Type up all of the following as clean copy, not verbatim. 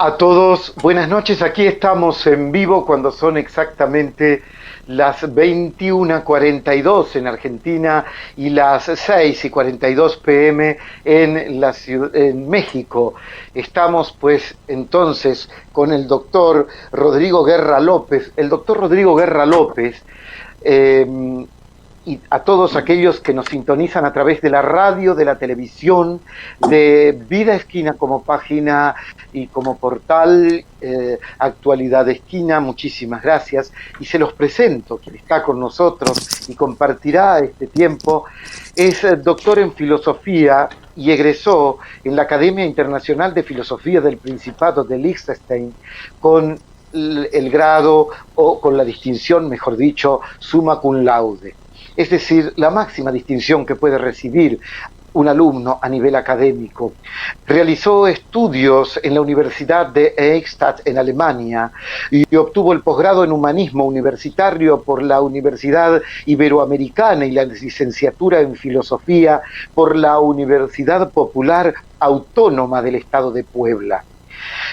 A todos, buenas noches. Aquí estamos en vivo cuando son exactamente las 21:42 en Argentina y las 6:42 p.m. en México. Estamos pues entonces con el doctor Rodrigo Guerra López. El doctor Rodrigo Guerra López y a todos aquellos que nos sintonizan a través de la radio, de la televisión, de Vida Esquina como página y como portal, Actualidad Esquina, muchísimas gracias. Y se los presento, quien está con nosotros y compartirá este tiempo, es doctor en filosofía y egresó en la Academia Internacional de Filosofía del Principado de Liechtenstein con el grado, o con la distinción, mejor dicho, summa cum laude. Es decir, la máxima distinción que puede recibir un alumno a nivel académico. Realizó estudios en la Universidad de Eichstätt en Alemania y obtuvo el posgrado en humanismo universitario por la Universidad Iberoamericana y la licenciatura en filosofía por la Universidad Popular Autónoma del Estado de Puebla.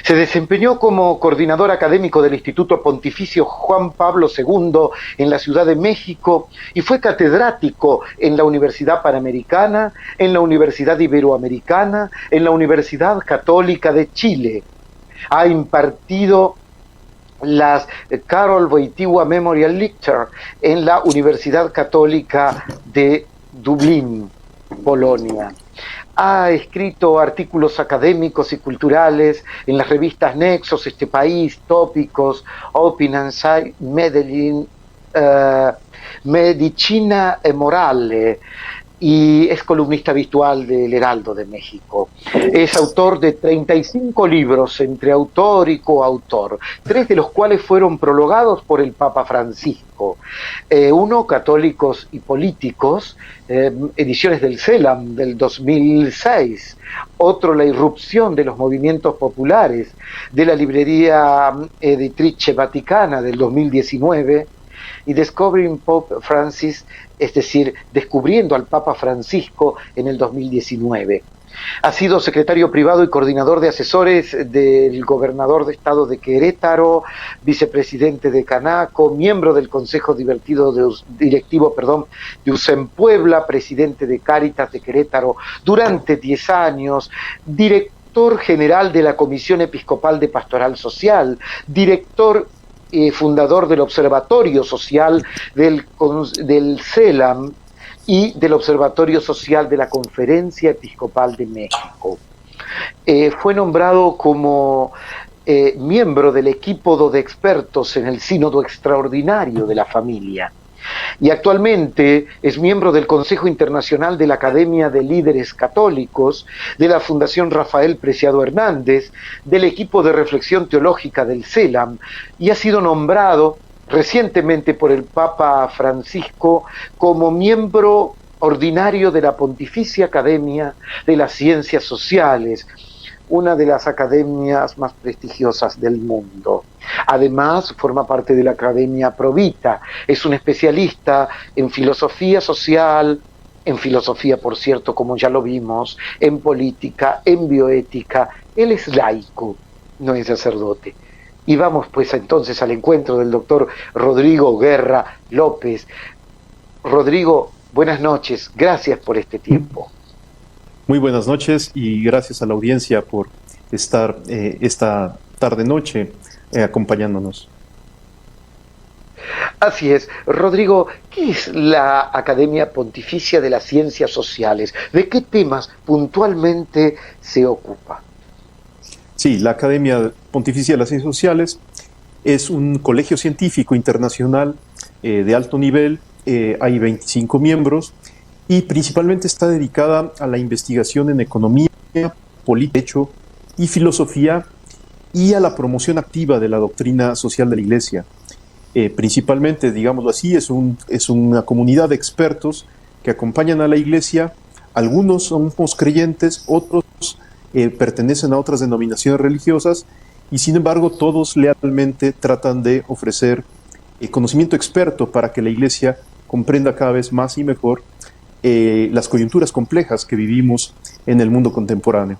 Se desempeñó como coordinador académico del Instituto Pontificio Juan Pablo II en la Ciudad de México y fue catedrático en la Universidad Panamericana, en la Universidad Iberoamericana, en la Universidad Católica de Chile. Ha impartido las Karol Wojtyła Memorial Lecture en la Universidad Católica de Dublín, Polonia. Ha escrito artículos académicos y culturales en las revistas Nexos, Este País, Tópicos, Open Insight, Medellín, Medicina e Morale, y es columnista habitual del Heraldo de México. Es autor de 35 libros entre autor y coautor, 3 de los cuales fueron prologados por el Papa Francisco. Uno, Católicos y Políticos, ediciones del CELAM del 2006. Otro, La irrupción de los movimientos populares, de la librería Editrice Vaticana del 2019. Y Discovering Pope Francis, es decir, descubriendo al Papa Francisco en el 2019. Ha sido secretario privado y coordinador de asesores del gobernador de Estado de Querétaro, vicepresidente de Canaco, miembro del Consejo Directivo de USEM Puebla, presidente de Cáritas de Querétaro durante 10 años, director general de la Comisión Episcopal de Pastoral Social, director fundador del Observatorio Social del CELAM y del Observatorio Social de la Conferencia Episcopal de México. Fue nombrado como miembro del equipo de expertos en el Sínodo Extraordinario de la Familia. Y actualmente es miembro del Consejo Internacional de la Academia de Líderes Católicos, de la Fundación Rafael Preciado Hernández, del equipo de reflexión teológica del CELAM, y ha sido nombrado recientemente por el Papa Francisco como miembro ordinario de la Pontificia Academia de las Ciencias Sociales, una de las academias más prestigiosas del mundo. Además, forma parte de la Academia Provita, es un especialista en filosofía social, en filosofía, por cierto, como ya lo vimos, en política, en bioética. Él es laico, no es sacerdote. Y vamos pues entonces al encuentro del doctor Rodrigo Guerra López. Rodrigo, buenas noches, gracias por este tiempo. Muy buenas noches y gracias a la audiencia por estar esta tarde-noche acompañándonos. Así es. Rodrigo, ¿qué es la Academia Pontificia de las Ciencias Sociales? ¿De qué temas puntualmente se ocupa? Sí, la Academia Pontificia de las Ciencias Sociales es un colegio científico internacional de alto nivel, hay 25 miembros, y principalmente está dedicada a la investigación en economía, política, derecho y filosofía y a la promoción activa de la doctrina social de la Iglesia. Principalmente, digámoslo así, es una comunidad de expertos que acompañan a la Iglesia. Algunos somos creyentes, otros pertenecen a otras denominaciones religiosas y sin embargo todos lealmente tratan de ofrecer conocimiento experto para que la Iglesia comprenda cada vez más y mejor las coyunturas complejas que vivimos en el mundo contemporáneo.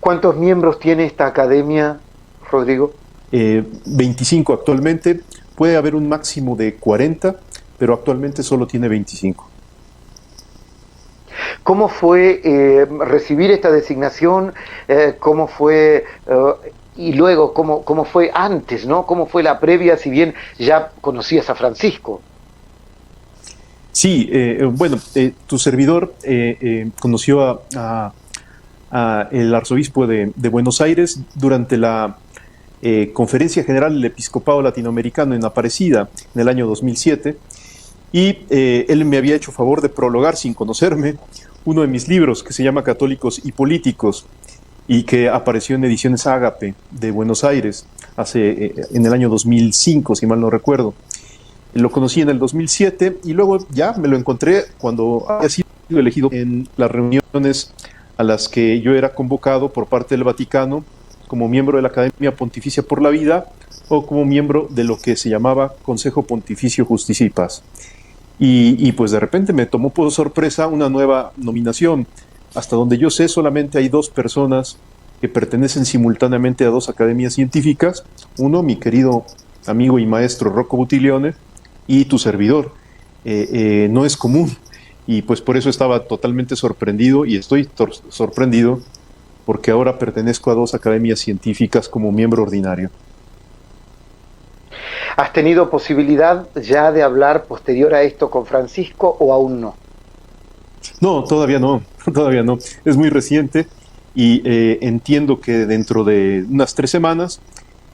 ¿Cuántos miembros tiene esta academia, Rodrigo? 25 actualmente, puede haber un máximo de 40, pero actualmente solo tiene 25. ¿Cómo fue recibir esta designación? ¿Cómo fue, y luego, cómo fue antes, ¿no? ¿Cómo fue la previa, si bien ya conocías a Francisco? Sí, bueno, tu servidor conoció a el arzobispo de Buenos Aires durante la Conferencia General del Episcopado Latinoamericano en Aparecida en el año 2007, y él me había hecho favor de prologar, sin conocerme, uno de mis libros que se llama Católicos y Políticos, y que apareció en Ediciones Ágape de Buenos Aires en el año 2005, si mal no recuerdo. Lo conocí en el 2007 y luego ya me lo encontré cuando había sido elegido en las reuniones a las que yo era convocado por parte del Vaticano como miembro de la Academia Pontificia por la Vida, o como miembro de lo que se llamaba Consejo Pontificio Justicia y Paz. Y pues de repente me tomó por sorpresa una nueva nominación. Hasta donde yo sé, solamente hay 2 personas que pertenecen simultáneamente a 2 academias científicas. Uno, mi querido amigo y maestro Rocco Buttiglione, y tu servidor. No es común, y pues por eso estaba totalmente sorprendido, y estoy sorprendido porque ahora pertenezco a 2 academias científicas como miembro ordinario. ¿Has tenido posibilidad ya de hablar posterior a esto con Francisco o aún no? No, todavía no, todavía no. Es muy reciente y entiendo que dentro de unas 3 semanas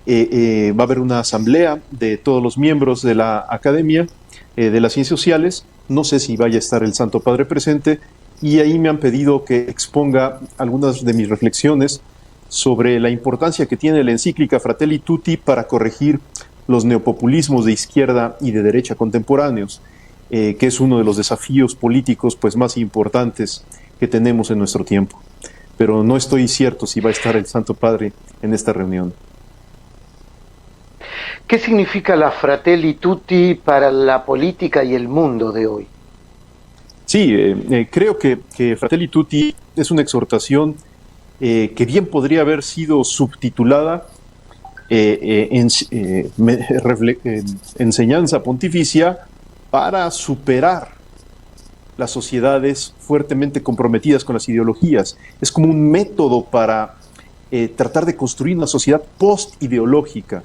va a haber una asamblea de todos los miembros de la Academia de las Ciencias Sociales. No sé si vaya a estar el Santo Padre presente, y ahí me han pedido que exponga algunas de mis reflexiones sobre la importancia que tiene la encíclica Fratelli Tutti para corregir los neopopulismos de izquierda y de derecha contemporáneos, que es uno de los desafíos políticos pues más importantes que tenemos en nuestro tiempo. Pero no estoy cierto si va a estar el Santo Padre en esta reunión. ¿Qué significa la Fratelli Tutti para la política y el mundo de hoy? Sí, creo que Fratelli Tutti es una exhortación que bien podría haber sido subtitulada enseñanza pontificia para superar las sociedades fuertemente comprometidas con las ideologías. Es como un método para tratar de construir una sociedad post-ideológica.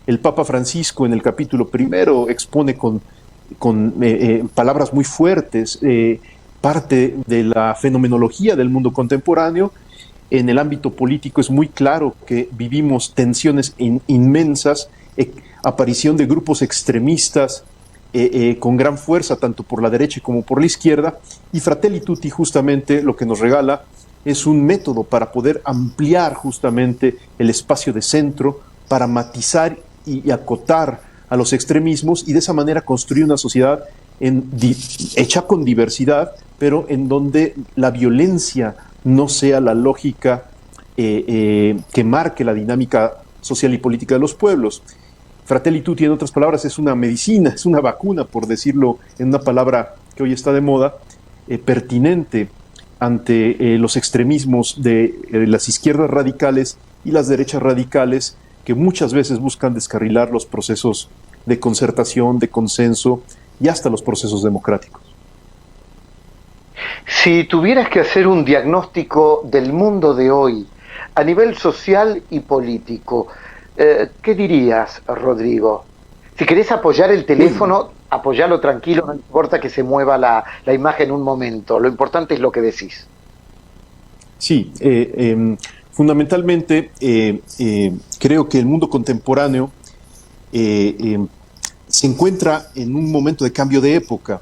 El Papa Francisco en el capítulo 1 expone con palabras muy fuertes parte de la fenomenología del mundo contemporáneo. En el ámbito político es muy claro que vivimos tensiones inmensas, aparición de grupos extremistas con gran fuerza, tanto por la derecha como por la izquierda, y Fratelli Tutti justamente lo que nos regala es un método para poder ampliar justamente el espacio de centro, para matizar y acotar a los extremismos, y de esa manera construir una sociedad hecha con diversidad, pero en donde la violencia no sea la lógica que marque la dinámica social y política de los pueblos. Fratelli Tutti, en otras palabras, es una medicina, es una vacuna, por decirlo en una palabra que hoy está de moda, pertinente ante los extremismos de las izquierdas radicales y las derechas radicales, que muchas veces buscan descarrilar los procesos de concertación, de consenso y hasta los procesos democráticos. Si tuvieras que hacer un diagnóstico del mundo de hoy, a nivel social y político, ¿qué dirías, Rodrigo? Si querés apoyar el teléfono, apoyalo tranquilo, no importa que se mueva la imagen un momento, lo importante es lo que decís. Sí, fundamentalmente creo que el mundo contemporáneo se encuentra en un momento de cambio de época.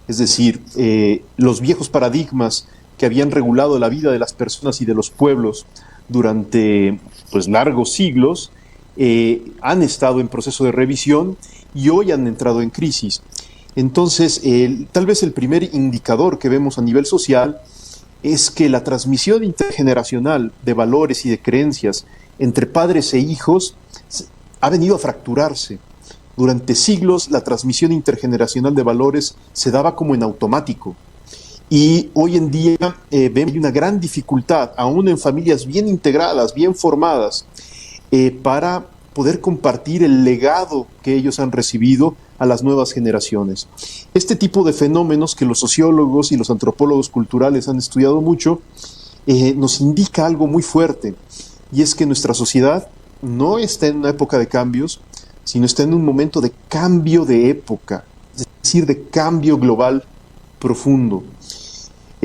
Es decir, los viejos paradigmas que habían regulado la vida de las personas y de los pueblos durante pues, largos siglos han estado en proceso de revisión y hoy han entrado en crisis. Entonces, tal vez el primer indicador que vemos a nivel social es que la transmisión intergeneracional de valores y de creencias entre padres e hijos ha venido a fracturarse. Durante siglos la transmisión intergeneracional de valores se daba como en automático, Y hoy en día vemos que hay una gran dificultad, aún en familias bien integradas, bien formadas, para poder compartir el legado que ellos han recibido a las nuevas generaciones. Este tipo de fenómenos que los sociólogos y los antropólogos culturales han estudiado mucho, nos indica algo muy fuerte, y es que nuestra sociedad no está en una época de cambios, sino está en un momento de cambio de época, es decir, de cambio global profundo.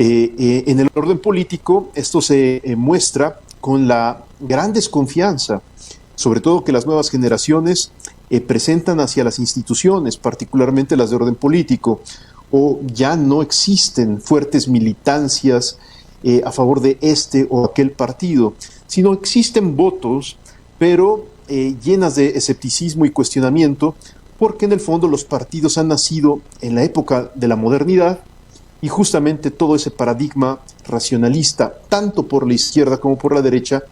En el orden político, esto se muestra con la gran desconfianza, sobre todo que las nuevas generaciones presentan hacia las instituciones, particularmente las de orden político, o ya no existen fuertes militancias a favor de este o aquel partido, sino existen votos, pero llenas de escepticismo y cuestionamiento, porque en el fondo los partidos han nacido en la época de la modernidad, y justamente todo ese paradigma racionalista, tanto por la izquierda como por la derecha,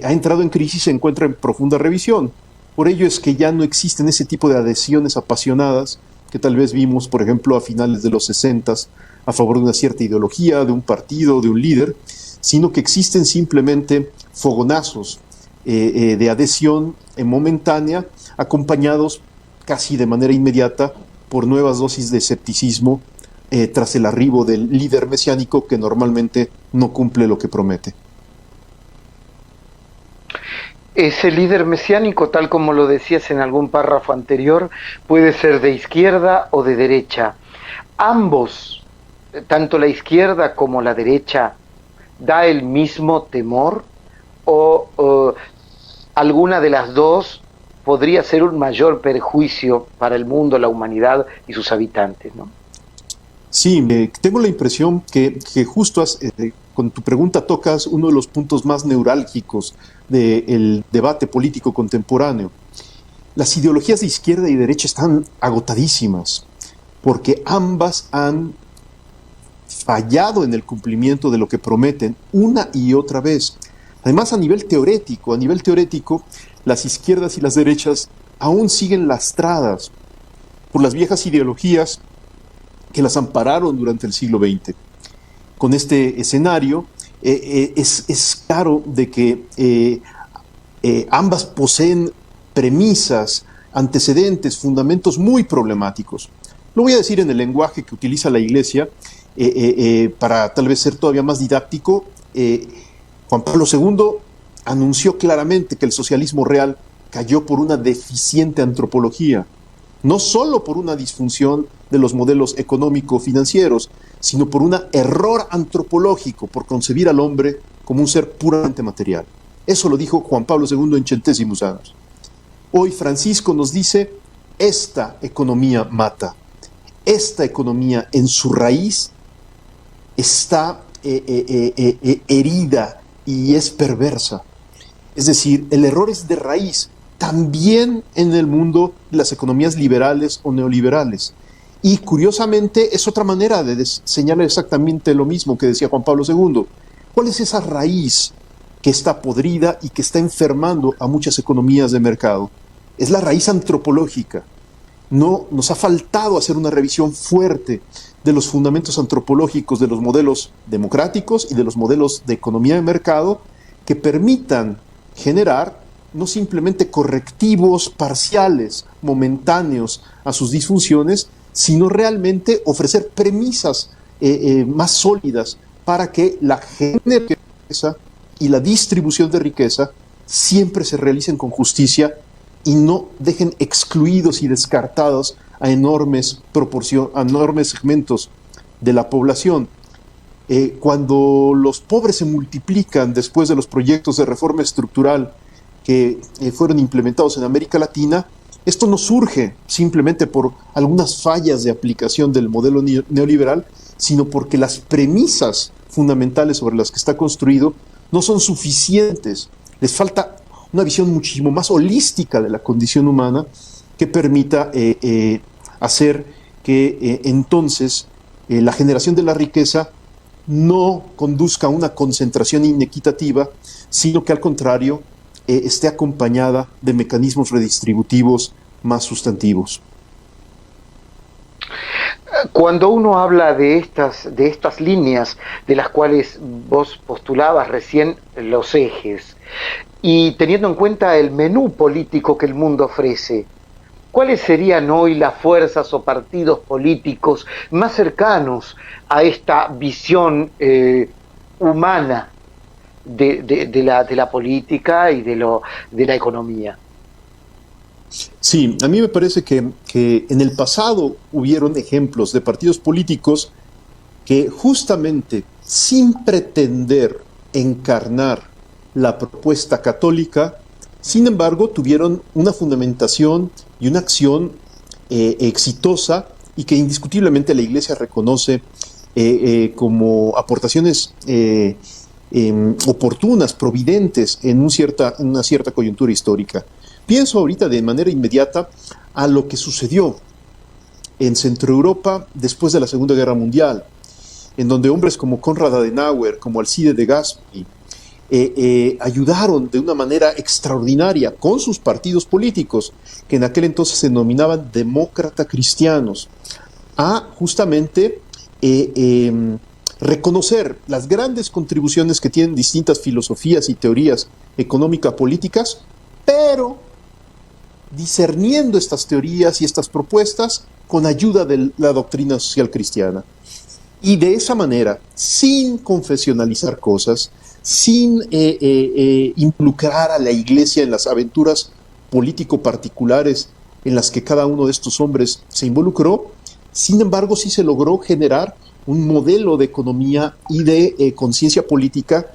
ha entrado en crisis y se encuentra en profunda revisión. Por ello es que ya no existen ese tipo de adhesiones apasionadas que tal vez vimos, por ejemplo, a finales de los 60 a favor de una cierta ideología, de un partido, de un líder, sino que existen simplemente fogonazos de adhesión momentánea, acompañados casi de manera inmediata por nuevas dosis de escepticismo tras el arribo del líder mesiánico que normalmente no cumple lo que promete. Ese líder mesiánico, tal como lo decías en algún párrafo anterior, puede ser de izquierda o de derecha. Ambos, tanto la izquierda como la derecha, da el mismo temor, o alguna de las dos podría ser un mayor perjuicio para el mundo, la humanidad y sus habitantes, ¿no? Sí, tengo la impresión que justo con tu pregunta tocas uno de los puntos más neurálgicos del debate político contemporáneo. Las ideologías de izquierda y derecha están agotadísimas, porque ambas han fallado en el cumplimiento de lo que prometen una y otra vez. Además, a nivel teórico, las izquierdas y las derechas aún siguen lastradas por las viejas ideologías que las ampararon durante el siglo XX. Con este escenario, es claro de que ambas poseen premisas, antecedentes, fundamentos muy problemáticos. Lo voy a decir en el lenguaje que utiliza la Iglesia, para tal vez ser todavía más didáctico. Juan Pablo II anunció claramente que el socialismo real cayó por una deficiente antropología, no solo por una disfunción de los modelos económico-financieros, sino por un error antropológico, por concebir al hombre como un ser puramente material. Eso lo dijo Juan Pablo II en Centésimos Años. Hoy Francisco nos dice, esta economía mata. Esta economía en su raíz está herida y es perversa. Es decir, el error es de raíz, también en el mundo de las economías liberales o neoliberales. Y curiosamente es otra manera de señalar exactamente lo mismo que decía Juan Pablo II. ¿Cuál es esa raíz que está podrida y que está enfermando a muchas economías de mercado? Es la raíz antropológica. No, nos ha faltado hacer una revisión fuerte de los fundamentos antropológicos de los modelos democráticos y de los modelos de economía de mercado que permitan generar no simplemente correctivos parciales, momentáneos a sus disfunciones, sino realmente ofrecer premisas más sólidas para que la generación de riqueza y la distribución de riqueza siempre se realicen con justicia y no dejen excluidos y descartados a enormes segmentos de la población. Cuando los pobres se multiplican después de los proyectos de reforma estructural que fueron implementados en América Latina, esto no surge simplemente por algunas fallas de aplicación del modelo neoliberal, sino porque las premisas fundamentales sobre las que está construido no son suficientes. Les falta una visión muchísimo más holística de la condición humana que permita hacer que entonces la generación de la riqueza no conduzca a una concentración inequitativa, sino que al contrario esté acompañada de mecanismos redistributivos más sustantivos. Cuando uno habla de estas líneas de las cuales vos postulabas recién los ejes, y teniendo en cuenta el menú político que el mundo ofrece, ¿cuáles serían hoy las fuerzas o partidos políticos más cercanos a esta visión humana de la política y de la economía? Sí, a mí me parece que en el pasado hubieron ejemplos de partidos políticos que justamente sin pretender encarnar la propuesta católica, sin embargo, tuvieron una fundamentación y una acción exitosa y que indiscutiblemente la Iglesia reconoce como aportaciones oportunas, providentes en una cierta coyuntura histórica. Pienso ahorita de manera inmediata a lo que sucedió en Centroeuropa después de la Segunda Guerra Mundial, en donde hombres como Konrad Adenauer, como Alcide de Gasperi, ayudaron de una manera extraordinaria con sus partidos políticos, que en aquel entonces se denominaban demócrata cristianos, a justamente reconocer las grandes contribuciones que tienen distintas filosofías y teorías económico-políticas, pero discerniendo estas teorías y estas propuestas con ayuda de la doctrina social cristiana. Y de esa manera, sin confesionalizar cosas, sin involucrar a la Iglesia en las aventuras político-particulares en las que cada uno de estos hombres se involucró, sin embargo sí se logró generar un modelo de economía y de conciencia política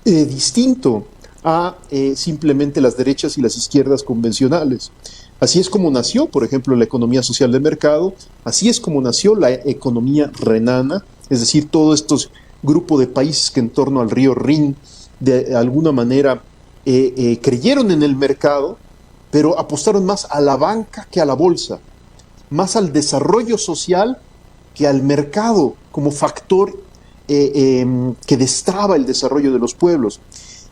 distinto a simplemente las derechas y las izquierdas convencionales. Así es como nació, por ejemplo, la economía social de mercado, así es como nació la economía renana, es decir, todo estos grupos de países que en torno al río Rin de alguna manera creyeron en el mercado, pero apostaron más a la banca que a la bolsa, más al desarrollo social que al mercado como factor que destraba el desarrollo de los pueblos.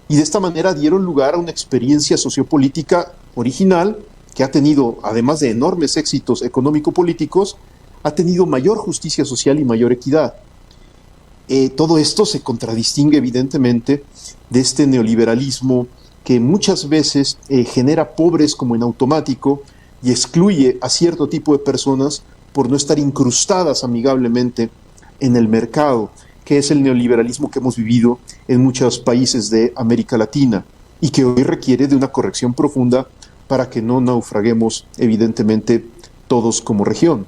Y de esta manera dieron lugar a una experiencia sociopolítica original que ha tenido, además de enormes éxitos económico-políticos, ha tenido mayor justicia social y mayor equidad. Todo esto se contradistingue evidentemente de este neoliberalismo que muchas veces genera pobres como en automático y excluye a cierto tipo de personas por no estar incrustadas amigablemente en el mercado, que es el neoliberalismo que hemos vivido en muchos países de América Latina y que hoy requiere de una corrección profunda para que no naufraguemos, evidentemente, todos como región.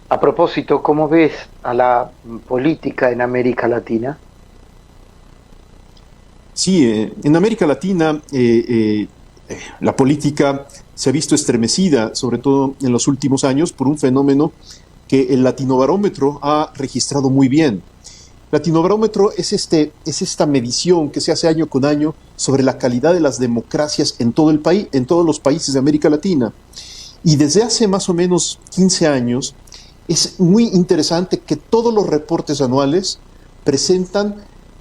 A propósito, ¿cómo ves a la política en América Latina? Sí, en América Latina la política se ha visto estremecida, sobre todo en los últimos años, por un fenómeno que el Latinobarómetro ha registrado muy bien. Latinobarómetro es esta medición que se hace año con año sobre la calidad de las democracias en todo el país, en todos los países de América Latina. Y desde hace más o menos 15 años es muy interesante que todos los reportes anuales presentan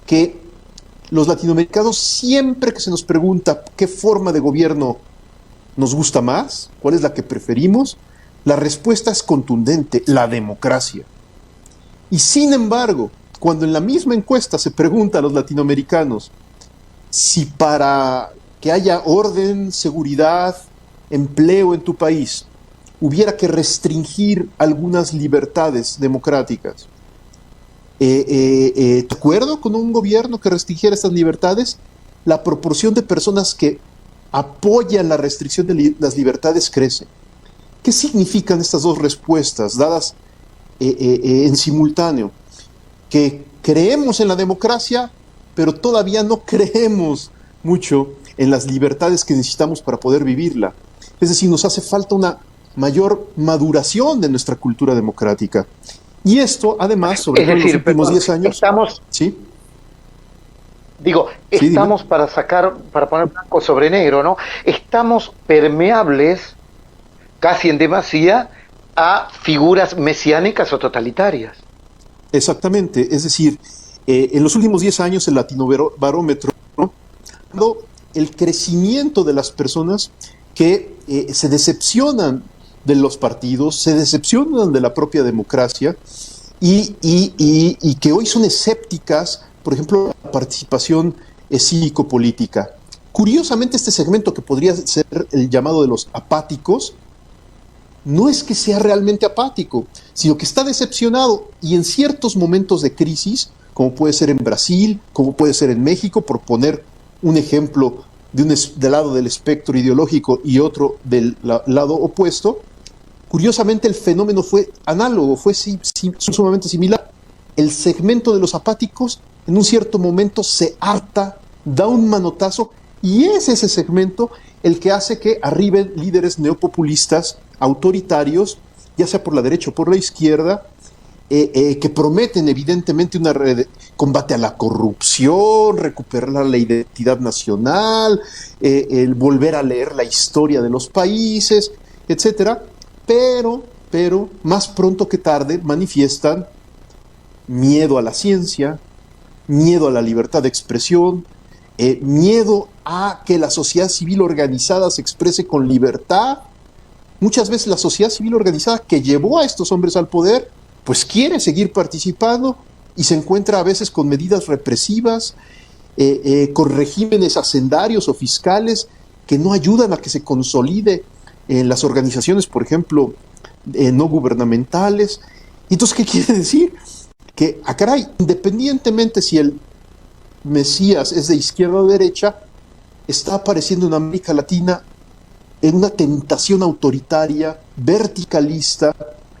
que los latinoamericanos, siempre que se nos pregunta qué forma de gobierno nos gusta más, cuál es la que preferimos, la respuesta es contundente: la democracia. Y sin embargo, cuando en la misma encuesta se pregunta a los latinoamericanos si para que haya orden, seguridad, empleo en tu país hubiera que restringir algunas libertades democráticas, ¿de acuerdo con un gobierno que restringiera estas libertades? La proporción de personas que apoyan la restricción de las libertades crece. ¿Qué significan estas dos respuestas dadas en simultáneo? Que creemos en la democracia, pero todavía no creemos mucho en las libertades que necesitamos para poder vivirla. Es decir, nos hace falta una mayor maduración de nuestra cultura democrática. Y esto, además, sobre todo en los últimos 10 años... Estamos, ¿sí? Digo, Sí, estamos para poner blanco sobre negro, ¿no? Estamos permeables, casi en demasía, a figuras mesiánicas o totalitarias. Exactamente, es decir, en los últimos 10 años el Latinobarómetro, ¿no?, el crecimiento de las personas que se decepcionan de los partidos, se decepcionan de la propia democracia y que hoy son escépticas, por ejemplo, la participación cívico-política. Curiosamente, este segmento, que podría ser el llamado de los apáticos, no es que sea realmente apático, sino que está decepcionado, y en ciertos momentos de crisis, como puede ser en Brasil, como puede ser en México, por poner un ejemplo del lado del espectro ideológico y otro del lado opuesto, curiosamente el fenómeno fue análogo, fue sumamente similar. El segmento de los apáticos en un cierto momento se harta, da un manotazo, y es ese segmento el que hace que arriben líderes neopopulistas, autoritarios, ya sea por la derecha o por la izquierda, que prometen evidentemente combate a la corrupción, recuperar la identidad nacional, el volver a leer la historia de los países, etcétera, pero más pronto que tarde manifiestan miedo a la ciencia, miedo a la libertad de expresión, miedo a que la sociedad civil organizada se exprese con libertad. Muchas veces la sociedad civil organizada que llevó a estos hombres al poder, pues quiere seguir participando y se encuentra a veces con medidas represivas, con regímenes hacendarios o fiscales que no ayudan a que se consolide en las organizaciones, por ejemplo, no gubernamentales. Entonces, ¿qué quiere decir? Que, caray, independientemente si el Mesías es de izquierda o derecha, está apareciendo en América Latina en una tentación autoritaria, verticalista,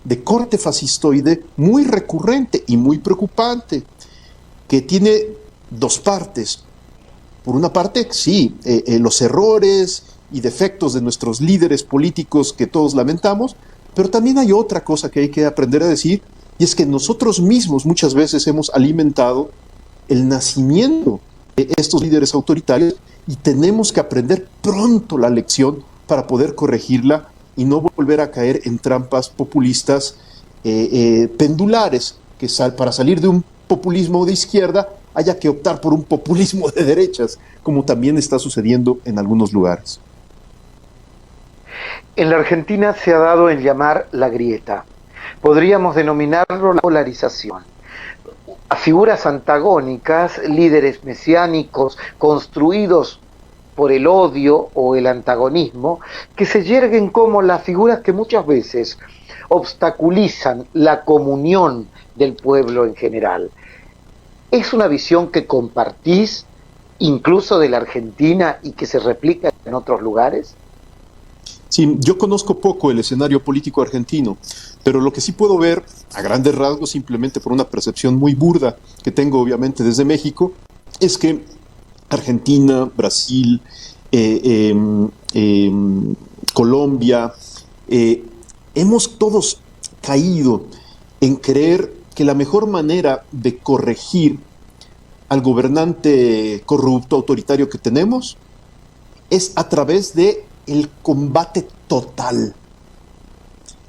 de corte fascistoide, muy recurrente y muy preocupante, que tiene dos partes. Por una parte, sí, los errores y defectos de nuestros líderes políticos que todos lamentamos, pero también hay otra cosa que hay que aprender a decir, y es que nosotros mismos muchas veces hemos alimentado el nacimiento de estos líderes autoritarios, y tenemos que aprender pronto la lección para poder corregirla y no volver a caer en trampas populistas pendulares, que para salir de un populismo de izquierda haya que optar por un populismo de derechas, como también está sucediendo en algunos lugares. En la Argentina se ha dado en llamar la grieta. Podríamos denominarlo la polarización. A figuras antagónicas, líderes mesiánicos construidos por el odio o el antagonismo, que se yerguen como las figuras que muchas veces obstaculizan la comunión del pueblo en general. ¿Es una visión que compartís incluso de la Argentina y que se replica en otros lugares? Sí, yo conozco poco el escenario político argentino, pero lo que sí puedo ver, a grandes rasgos, simplemente por una percepción muy burda que tengo obviamente desde México, es que Argentina, Brasil, Colombia, hemos todos caído en creer que la mejor manera de corregir al gobernante corrupto, autoritario que tenemos, es a través de el combate total.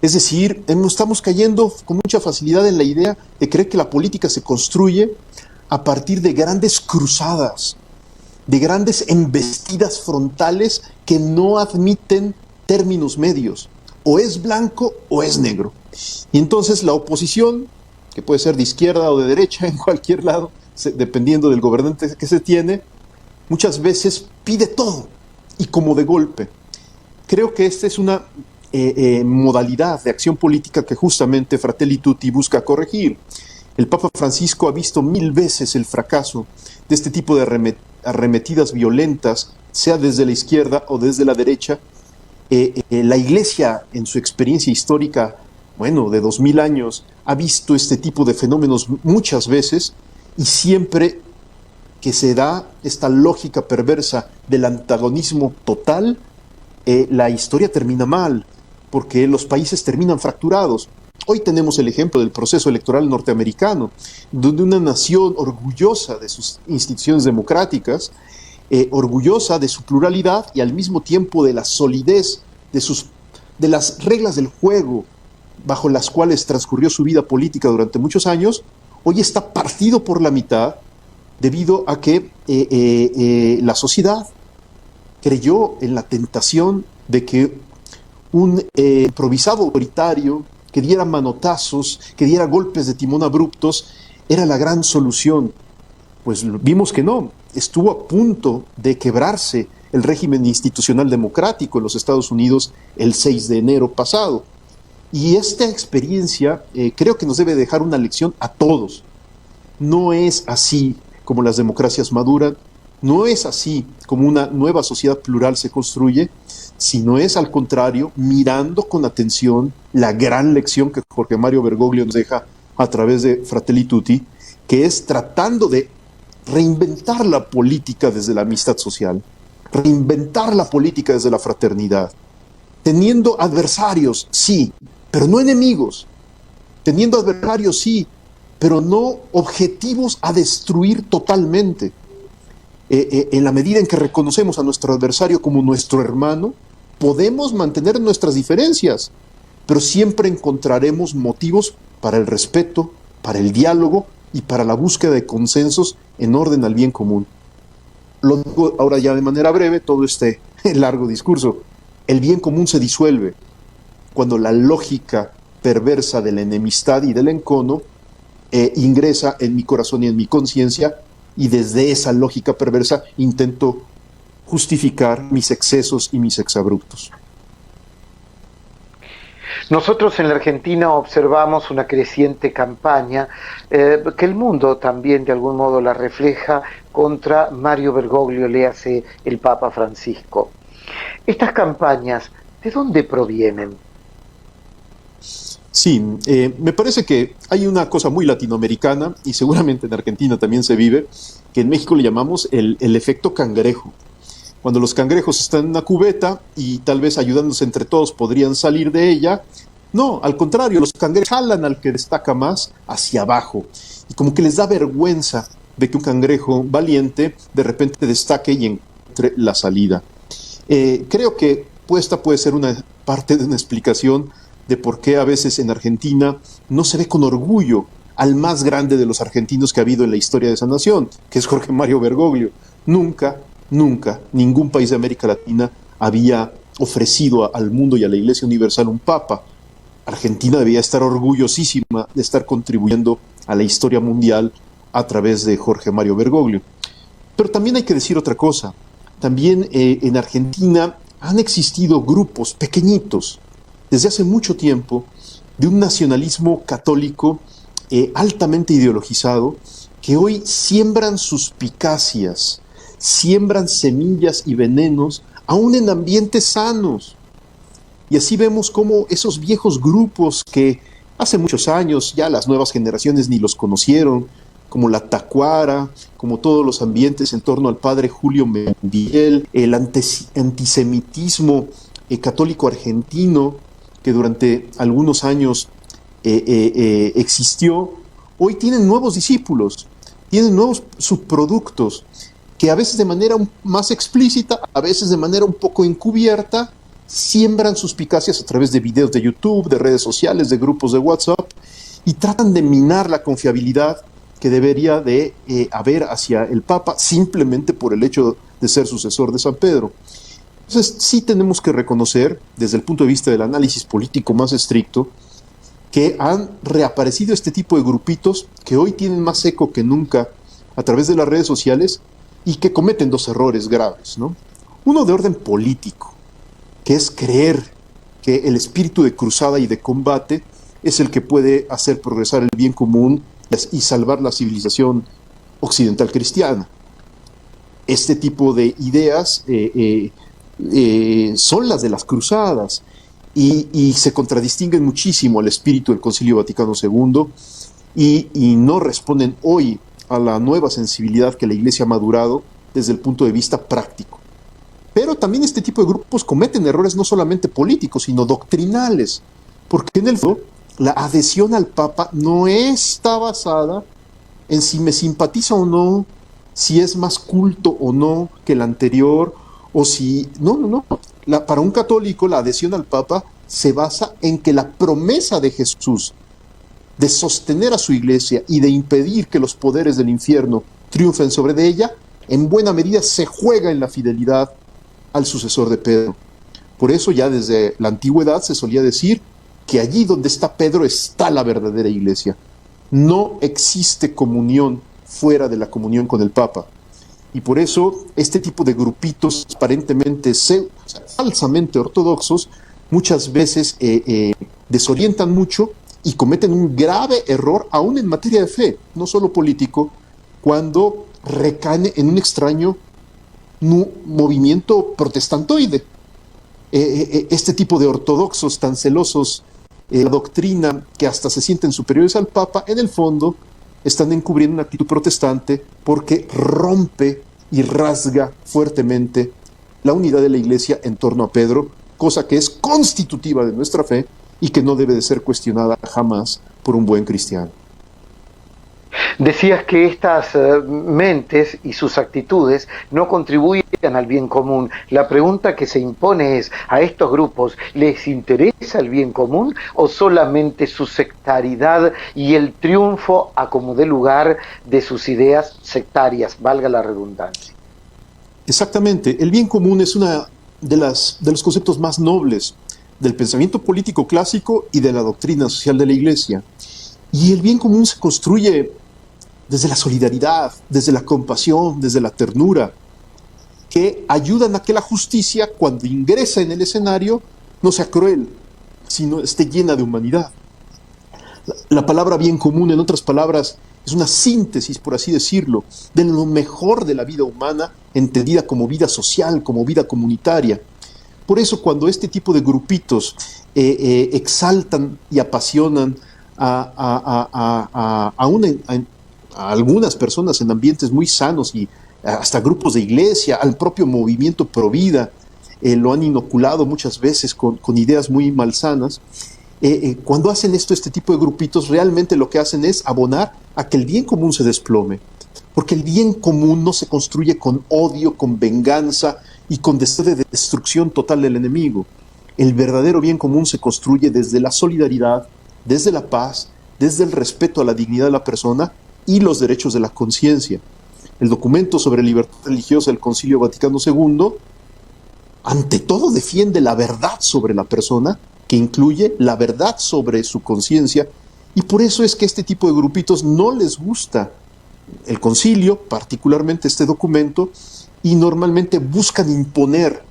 Es decir, estamos cayendo con mucha facilidad en la idea de creer que la política se construye a partir de grandes cruzadas, de grandes embestidas frontales que no admiten términos medios. O es blanco o es negro. Y entonces la oposición, que puede ser de izquierda o de derecha, en cualquier lado, dependiendo del gobernante que se tiene, muchas veces pide todo y como de golpe. Creo que esta es una modalidad de acción política que justamente Fratelli Tutti busca corregir. El Papa Francisco ha visto 1000 veces el fracaso de este tipo de arremetidas violentas, sea desde la izquierda o desde la derecha. La Iglesia, en su experiencia histórica, de 2000 años, ha visto este tipo de fenómenos muchas veces, y siempre que se da esta lógica perversa del antagonismo total, la historia termina mal, porque los países terminan fracturados. Hoy tenemos el ejemplo del proceso electoral norteamericano, donde una nación orgullosa de sus instituciones democráticas, orgullosa de su pluralidad y al mismo tiempo de la solidez de las reglas del juego bajo las cuales transcurrió su vida política durante muchos años, hoy está partido por la mitad debido a que la sociedad creyó en la tentación de que un improvisado autoritario que diera manotazos, que diera golpes de timón abruptos, era la gran solución. Pues vimos que no, estuvo a punto de quebrarse el régimen institucional democrático en los Estados Unidos el 6 de enero pasado. Y esta experiencia creo que nos debe dejar una lección a todos. No es así como las democracias maduran, no es así como una nueva sociedad plural se construye, sino es al contrario, mirando con atención la gran lección que Jorge Mario Bergoglio nos deja a través de Fratelli Tutti, que es tratando de reinventar la política desde la amistad social, reinventar la política desde la fraternidad, teniendo adversarios, sí, pero no enemigos, teniendo adversarios, sí, pero no objetivos a destruir totalmente. En la medida en que reconocemos a nuestro adversario como nuestro hermano, podemos mantener nuestras diferencias, pero siempre encontraremos motivos para el respeto, para el diálogo y para la búsqueda de consensos en orden al bien común. Lo digo ahora ya de manera breve, todo este largo discurso. El bien común se disuelve cuando la lógica perversa de la enemistad y del encono ingresa en mi corazón y en mi conciencia, y desde esa lógica perversa intento justificar mis excesos y mis exabruptos. Nosotros en la Argentina observamos una creciente campaña que el mundo también de algún modo la refleja contra Mario Bergoglio, léase el Papa Francisco. Estas campañas, ¿de dónde provienen? Sí, me parece que hay una cosa muy latinoamericana, y seguramente en Argentina también se vive, que en México le llamamos el efecto cangrejo. Cuando los cangrejos están en una cubeta y tal vez ayudándose entre todos podrían salir de ella, no, al contrario, los cangrejos jalan al que destaca más hacia abajo, y como que les da vergüenza de que un cangrejo valiente de repente destaque y encuentre la salida. Creo que esta puede ser una parte de una explicación de por qué a veces en Argentina no se ve con orgullo al más grande de los argentinos que ha habido en la historia de esa nación, que es Jorge Mario Bergoglio. Nunca ningún país de América Latina había ofrecido al mundo y a la Iglesia Universal un papa. Argentina debía estar orgullosísima de estar contribuyendo a la historia mundial a través de Jorge Mario Bergoglio. Pero también hay que decir otra cosa. También en Argentina han existido grupos pequeñitos desde hace mucho tiempo de un nacionalismo católico altamente ideologizado, que hoy siembran suspicacias, siembran semillas y venenos aún en ambientes sanos. Y así vemos cómo esos viejos grupos que hace muchos años ya las nuevas generaciones ni los conocieron, como la Tacuara, como todos los ambientes en torno al padre Julio Mendiel, el antisemitismo católico argentino, que durante algunos años existió, hoy tienen nuevos discípulos, tienen nuevos subproductos, que a veces de manera más explícita, a veces de manera un poco encubierta, siembran suspicacias a través de videos de YouTube, de redes sociales, de grupos de WhatsApp, y tratan de minar la confiabilidad que debería de haber hacia el Papa simplemente por el hecho de ser sucesor de San Pedro. Entonces sí tenemos que reconocer, desde el punto de vista del análisis político más estricto, que han reaparecido este tipo de grupitos que hoy tienen más eco que nunca a través de las redes sociales y que cometen dos errores graves, ¿no? Uno de orden político, que es creer que el espíritu de cruzada y de combate es el que puede hacer progresar el bien común y salvar la civilización occidental cristiana. Este tipo de ideas son las de las cruzadas y se contradistinguen muchísimo al espíritu del Concilio Vaticano II y no responden hoy a la nueva sensibilidad que la Iglesia ha madurado desde el punto de vista práctico. Pero también este tipo de grupos cometen errores no solamente políticos, sino doctrinales, porque en el fondo la adhesión al Papa no está basada en si me simpatiza o no, si es más culto o no que el anterior, o si... No. Para un católico la adhesión al Papa se basa en que la promesa de Jesús de sostener a su iglesia y de impedir que los poderes del infierno triunfen sobre de ella, en buena medida se juega en la fidelidad al sucesor de Pedro. Por eso ya desde la antigüedad se solía decir que allí donde está Pedro está la verdadera iglesia. No existe comunión fuera de la comunión con el Papa. Y por eso este tipo de grupitos aparentemente falsamente ortodoxos muchas veces desorientan mucho y cometen un grave error aún en materia de fe, no solo político, cuando recaen en un extraño movimiento protestantoide. Este tipo de ortodoxos tan celosos de la doctrina que hasta se sienten superiores al Papa, en el fondo están encubriendo una actitud protestante porque rompe y rasga fuertemente la unidad de la Iglesia en torno a Pedro, cosa que es constitutiva de nuestra fe y que no debe de ser cuestionada jamás por un buen cristiano. Decías que estas mentes y sus actitudes no contribuyen al bien común. La pregunta que se impone es, ¿a estos grupos les interesa el bien común o solamente su sectaridad y el triunfo a como dé lugar de sus ideas sectarias, valga la redundancia? Exactamente, el bien común es uno de los conceptos más nobles del pensamiento político clásico y de la doctrina social de la Iglesia. Y el bien común se construye desde la solidaridad, desde la compasión, desde la ternura, que ayudan a que la justicia, cuando ingresa en el escenario, no sea cruel, sino esté llena de humanidad. La palabra bien común, en otras palabras, es una síntesis, por así decirlo, de lo mejor de la vida humana, entendida como vida social, como vida comunitaria. Por eso, cuando este tipo de grupitos exaltan y apasionan a algunas personas en ambientes muy sanos y hasta grupos de iglesia, al propio movimiento Provida, lo han inoculado muchas veces con ideas muy malsanas. Cuando hacen este tipo de grupitos, realmente lo que hacen es abonar a que el bien común se desplome, porque el bien común no se construye con odio, con venganza y con deseo de destrucción total del enemigo. El verdadero bien común se construye desde la solidaridad, desde la paz, desde el respeto a la dignidad de la persona y los derechos de la conciencia. El documento sobre libertad religiosa del Concilio Vaticano II, ante todo, defiende la verdad sobre la persona, que incluye la verdad sobre su conciencia, y por eso es que este tipo de grupitos no les gusta el concilio, particularmente este documento, y normalmente buscan imponer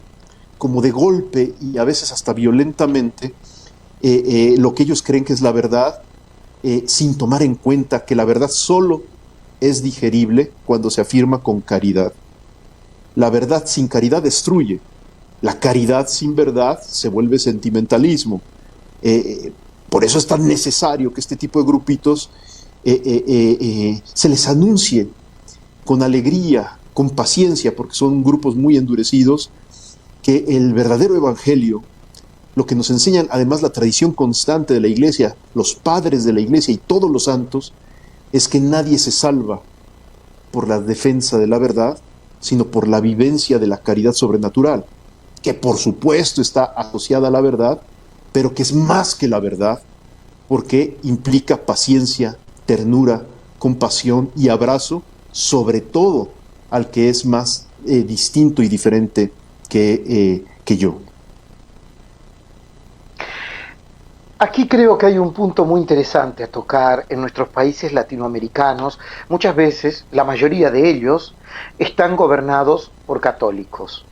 como de golpe y a veces hasta violentamente lo que ellos creen que es la verdad, sin tomar en cuenta que la verdad solo es digerible cuando se afirma con caridad. La verdad sin caridad destruye. La caridad sin verdad se vuelve sentimentalismo. Por eso es tan necesario que este tipo de grupitos se les anuncie con alegría, con paciencia, porque son grupos muy endurecidos, que el verdadero evangelio, lo que nos enseñan además la tradición constante de la Iglesia, los padres de la Iglesia y todos los santos, es que nadie se salva por la defensa de la verdad, sino por la vivencia de la caridad sobrenatural, que por supuesto está asociada a la verdad, pero que es más que la verdad, porque implica paciencia, ternura, compasión y abrazo, sobre todo al que es más distinto y diferente que yo. Aquí creo que hay un punto muy interesante a tocar. En nuestros países latinoamericanos, muchas veces, la mayoría de ellos, están gobernados por católicos.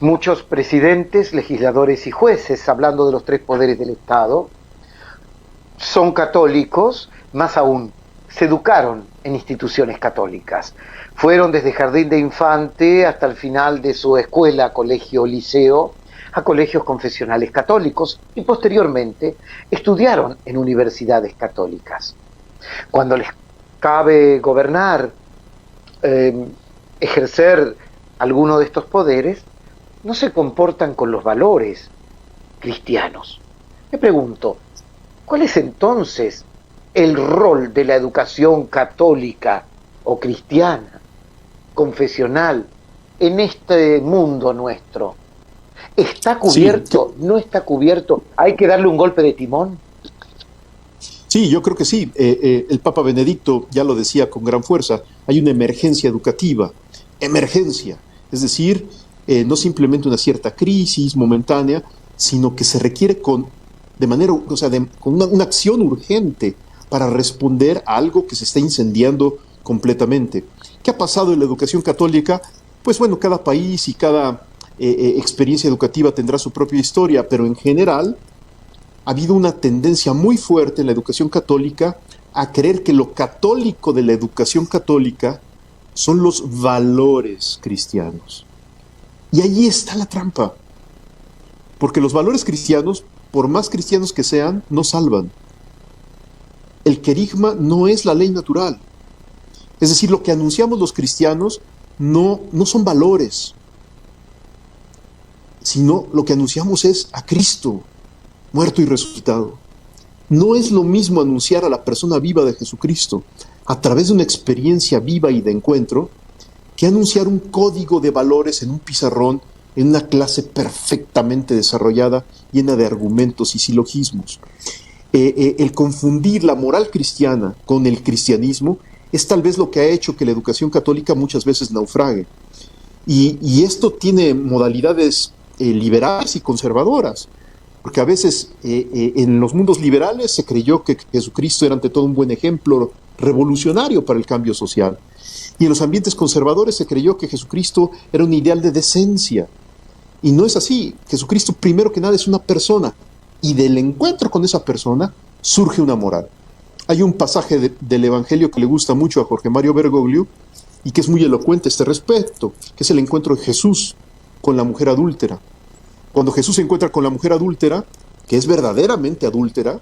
Muchos presidentes, legisladores y jueces, hablando de los tres poderes del Estado, son católicos, más aún, se educaron en instituciones católicas. Fueron desde jardín de infante hasta el final de su escuela, colegio, liceo, a colegios confesionales católicos y posteriormente estudiaron en universidades católicas. Cuando les cabe gobernar, ejercer alguno de estos poderes, no se comportan con los valores cristianos. Me pregunto, ¿cuál es entonces el rol de la educación católica o cristiana, confesional, en este mundo nuestro? ¿Está cubierto? Sí. ¿No está cubierto? ¿Hay que darle un golpe de timón? Sí, yo creo que sí. El Papa Benedicto ya lo decía con gran fuerza. Hay una emergencia educativa. Emergencia. Es decir, no simplemente una cierta crisis momentánea, sino que se requiere con una acción urgente para responder a algo que se está incendiando completamente. ¿Qué ha pasado en la educación católica? Pues bueno, cada país y cada experiencia educativa tendrá su propia historia, pero en general ha habido una tendencia muy fuerte en la educación católica a creer que lo católico de la educación católica son los valores cristianos. Y ahí está la trampa, porque los valores cristianos, por más cristianos que sean, no salvan. El querigma no es la ley natural. Es decir, lo que anunciamos los cristianos no son valores, sino lo que anunciamos es a Cristo, muerto y resucitado. No es lo mismo anunciar a la persona viva de Jesucristo a través de una experiencia viva y de encuentro que anunciar un código de valores en un pizarrón en una clase perfectamente desarrollada, llena de argumentos y silogismos. El confundir la moral cristiana con el cristianismo es tal vez lo que ha hecho que la educación católica muchas veces naufrague. Y esto tiene modalidades liberales y conservadoras, porque a veces en los mundos liberales se creyó que Jesucristo era ante todo un buen ejemplo revolucionario para el cambio social, y en los ambientes conservadores se creyó que Jesucristo era un ideal de decencia, y no es así. Jesucristo primero que nada es una persona, y del encuentro con esa persona surge una moral. Hay un pasaje del Evangelio que le gusta mucho a Jorge Mario Bergoglio y que es muy elocuente a este respecto, que es el encuentro de Jesús con la mujer adúltera. Cuando Jesús se encuentra con la mujer adúltera, que es verdaderamente adúltera,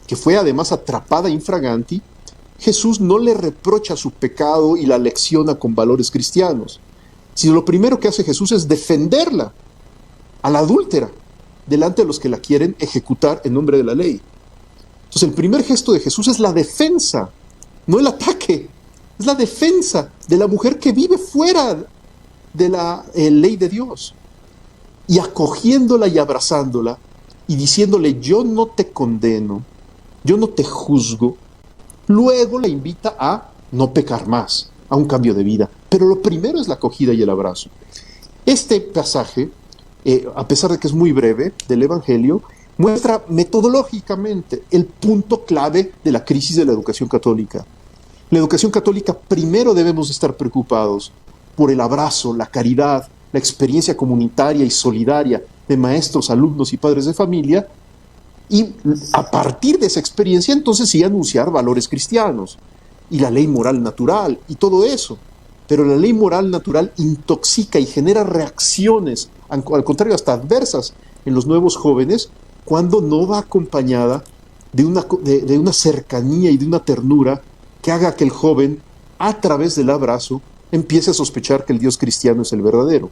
que fue además atrapada infraganti, Jesús no le reprocha su pecado y la lecciona con valores cristianos, sino lo primero que hace Jesús es defenderla, a la adúltera, delante de los que la quieren ejecutar en nombre de la ley. Entonces el primer gesto de Jesús es la defensa, no el ataque, es la defensa de la mujer que vive fuera de la ley de Dios, y acogiéndola y abrazándola y diciéndole: yo no te condeno, yo no te juzgo. Luego la invita a no pecar más, a un cambio de vida, pero lo primero es la acogida y el abrazo. Este pasaje, a pesar de que es muy breve, del Evangelio, muestra metodológicamente el punto clave de la crisis de la educación católica. La educación católica, primero debemos estar preocupados por el abrazo, la caridad, la experiencia comunitaria y solidaria de maestros, alumnos y padres de familia, y a partir de esa experiencia entonces sí anunciar valores cristianos y la ley moral natural y todo eso. Pero la ley moral natural intoxica y genera reacciones, al contrario, hasta adversas en los nuevos jóvenes, cuando no va acompañada de una cercanía y de una ternura que haga que el joven, a través del abrazo, empiece a sospechar que el Dios cristiano es el verdadero.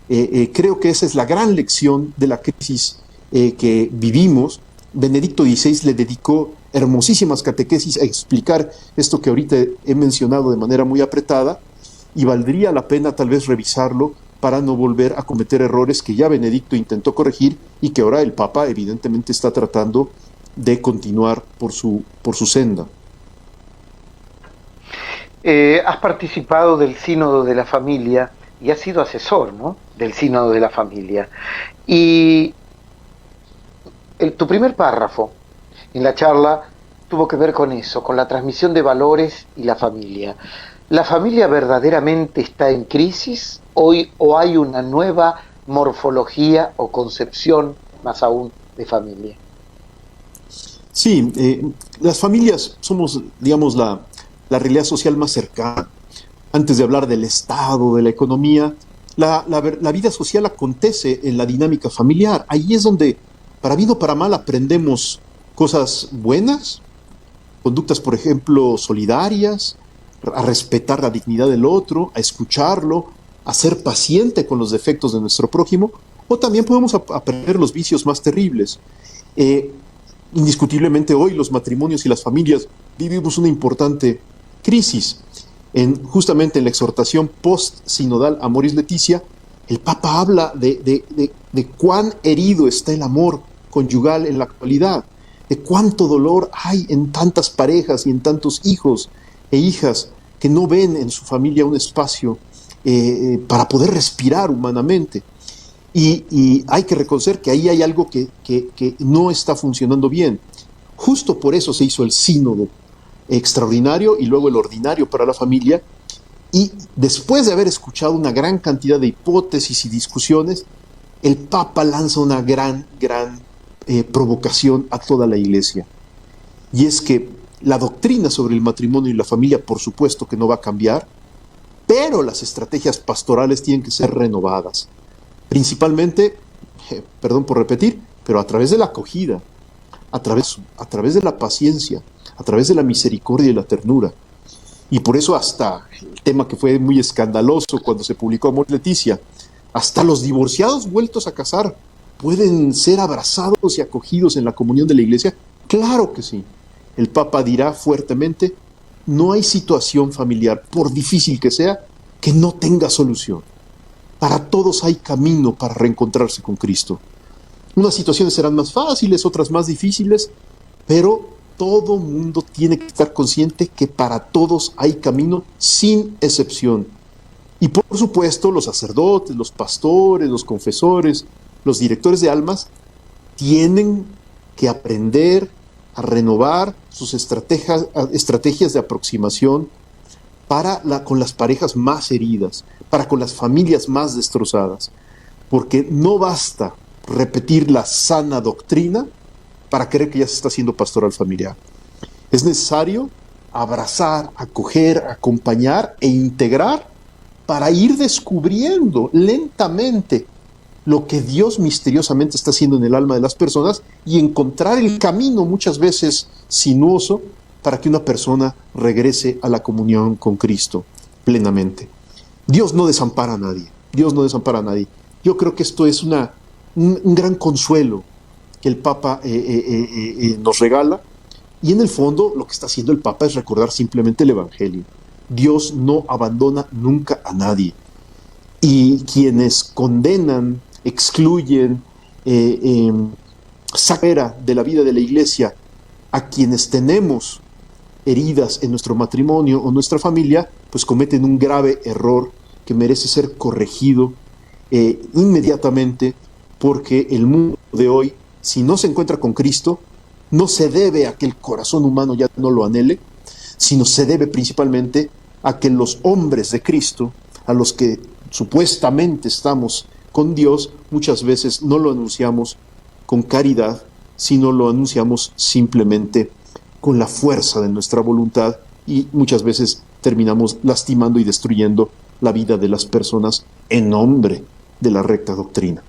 Creo que esa es la gran lección de la crisis que vivimos. Benedicto XVI le dedicó hermosísimas catequesis a explicar esto que ahorita he mencionado de manera muy apretada, y valdría la pena tal vez revisarlo para no volver a cometer errores que ya Benedicto intentó corregir y que ahora el Papa evidentemente está tratando de continuar por su senda. Has participado del Sínodo de la Familia y has sido asesor, ¿no?, del Sínodo de la Familia. Y tu primer párrafo en la charla tuvo que ver con eso, con la transmisión de valores y la familia. ¿La familia verdaderamente está en crisis hoy o hay una nueva morfología o concepción, más aún, de familia? Sí, las familias somos, digamos, la realidad social más cercana. Antes de hablar del Estado, de la economía, la vida social acontece en la dinámica familiar. Ahí es donde, para bien o para mal, aprendemos cosas buenas, conductas, por ejemplo, solidarias, a respetar la dignidad del otro, a escucharlo, a ser paciente con los defectos de nuestro prójimo, o también podemos aprender los vicios más terribles. Indiscutiblemente hoy los matrimonios y las familias vivimos una importante crisis. Justamente en la exhortación post-sinodal Amoris Laetitia, el Papa habla de cuán herido está el amor conyugal en la actualidad, de cuánto dolor hay en tantas parejas y en tantos hijos e hijas que no ven en su familia un espacio para poder respirar humanamente. Y hay que reconocer que ahí hay algo que no está funcionando bien. Justo por eso se hizo el sínodo extraordinario y luego el ordinario para la familia. Y después de haber escuchado una gran cantidad de hipótesis y discusiones, el Papa lanza una gran provocación a toda la Iglesia. Y es que la doctrina sobre el matrimonio y la familia, por supuesto que no va a cambiar, pero las estrategias pastorales tienen que ser renovadas. Principalmente, perdón por repetir, pero a través de la acogida, a través de la paciencia, a través de la misericordia y la ternura. Y por eso hasta el tema que fue muy escandaloso cuando se publicó Amor Leticia, hasta los divorciados vueltos a casar pueden ser abrazados y acogidos en la comunión de la Iglesia. Claro que sí. El Papa dirá fuertemente, no hay situación familiar, por difícil que sea, que no tenga solución. Para todos hay camino para reencontrarse con Cristo. Unas situaciones serán más fáciles, otras más difíciles, pero todo mundo tiene que estar consciente que para todos hay camino sin excepción. Y por supuesto, los sacerdotes, los pastores, los confesores, los directores de almas tienen que aprender a renovar sus estrategias de aproximación con las parejas más heridas, para con las familias más destrozadas, porque no basta repetir la sana doctrina para creer que ya se está haciendo pastoral familiar. Es necesario abrazar, acoger, acompañar e integrar para ir descubriendo lentamente lo que Dios misteriosamente está haciendo en el alma de las personas y encontrar el camino muchas veces sinuoso para que una persona regrese a la comunión con Cristo plenamente. Dios no desampara a nadie. Dios no desampara a nadie. Yo creo que esto es un gran consuelo que el Papa nos regala, y en el fondo lo que está haciendo el Papa es recordar simplemente el Evangelio. Dios no abandona nunca a nadie, y quienes condenan, excluyen, sacan de la vida de la Iglesia a quienes tenemos heridas en nuestro matrimonio o nuestra familia, pues cometen un grave error que merece ser corregido inmediatamente, porque el mundo de hoy, si no se encuentra con Cristo, no se debe a que el corazón humano ya no lo anhele, sino se debe principalmente a que los hombres de Cristo, a los que supuestamente estamos con Dios, muchas veces no lo anunciamos con caridad, sino lo anunciamos simplemente con la fuerza de nuestra voluntad, y muchas veces terminamos lastimando y destruyendo la vida de las personas en nombre de la recta doctrina.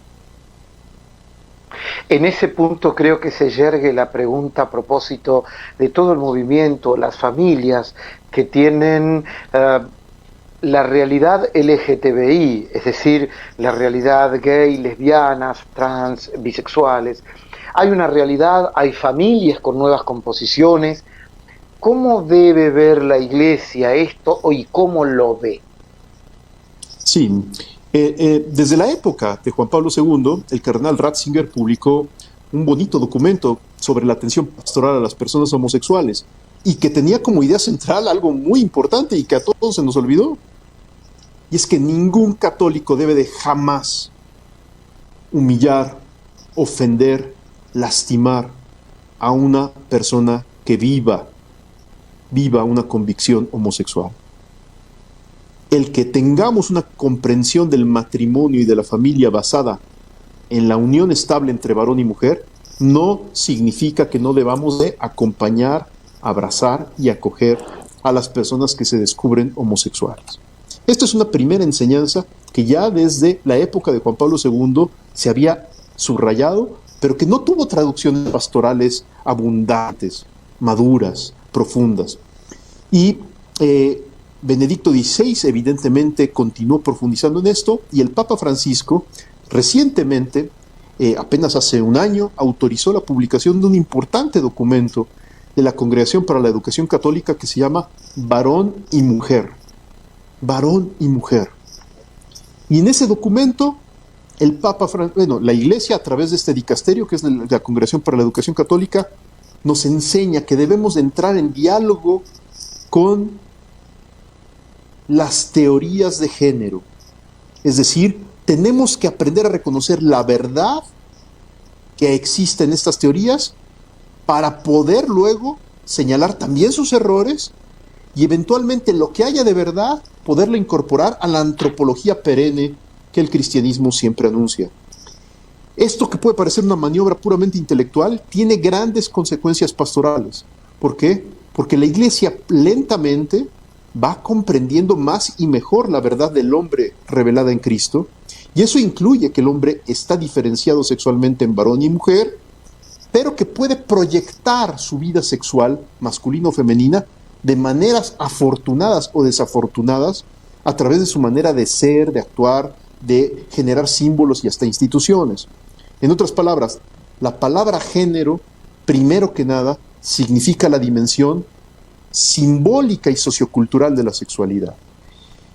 En ese punto creo que se yergue la pregunta a propósito de todo el movimiento, las familias que tienen la realidad LGTBI, es decir, la realidad gay, lesbianas, trans, bisexuales. Hay una realidad, hay familias con nuevas composiciones. ¿Cómo debe ver la Iglesia esto y cómo lo ve? Sí, desde la época de Juan Pablo II, el cardenal Ratzinger publicó un bonito documento sobre la atención pastoral a las personas homosexuales, y que tenía como idea central algo muy importante y que a todos se nos olvidó. Y es que ningún católico debe de jamás humillar, ofender, lastimar a una persona que viva una convicción homosexual. El que tengamos una comprensión del matrimonio y de la familia basada en la unión estable entre varón y mujer no significa que no debamos de acompañar, abrazar y acoger a las personas que se descubren homosexuales. Esta es una primera enseñanza que ya desde la época de Juan Pablo II se había subrayado, pero que no tuvo traducciones pastorales abundantes, maduras, profundas. Y Benedicto XVI evidentemente continuó profundizando en esto, y el Papa Francisco recientemente, apenas hace un año, autorizó la publicación de un importante documento de la Congregación para la Educación Católica que se llama Varón y Mujer. Varón y Mujer. Y en ese documento, el Papa, la Iglesia, a través de este dicasterio, que es la Congregación para la Educación Católica, nos enseña que debemos de entrar en diálogo con las teorías de género. Es decir, tenemos que aprender a reconocer la verdad que existe en estas teorías para poder luego señalar también sus errores y eventualmente lo que haya de verdad poderlo incorporar a la antropología perenne que el cristianismo siempre anuncia. Esto que puede parecer una maniobra puramente intelectual tiene grandes consecuencias pastorales. ¿Por qué? Porque la Iglesia lentamente va comprendiendo más y mejor la verdad del hombre revelada en Cristo, y eso incluye que el hombre está diferenciado sexualmente en varón y mujer, pero que puede proyectar su vida sexual, masculina o femenina, de maneras afortunadas o desafortunadas, a través de su manera de ser, de actuar, de generar símbolos y hasta instituciones. En otras palabras, la palabra género, primero que nada, significa la dimensión simbólica y sociocultural de la sexualidad.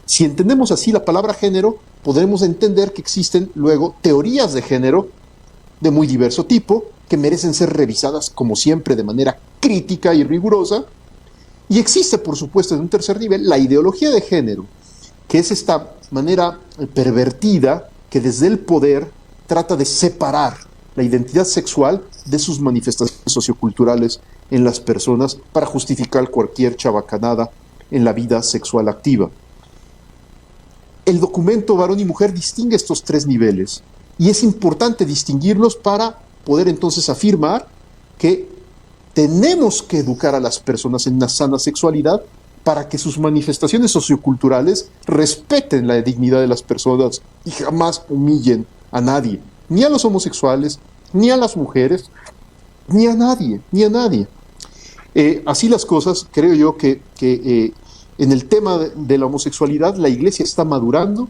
Si entendemos así la palabra género, podremos entender que existen luego teorías de género de muy diverso tipo, que merecen ser revisadas como siempre de manera crítica y rigurosa, y existe por supuesto en un tercer nivel la ideología de género, que es esta manera pervertida que desde el poder trata de separar la identidad sexual de sus manifestaciones socioculturales en las personas para justificar cualquier chabacanada en la vida sexual activa. El documento Varón y Mujer distingue estos tres niveles y es importante distinguirlos para poder entonces afirmar que tenemos que educar a las personas en una sana sexualidad para que sus manifestaciones socioculturales respeten la dignidad de las personas y jamás humillen a nadie, ni a los homosexuales, ni a las mujeres, ni a nadie, ni a nadie. Así las cosas, creo yo que en el tema de la homosexualidad la Iglesia está madurando,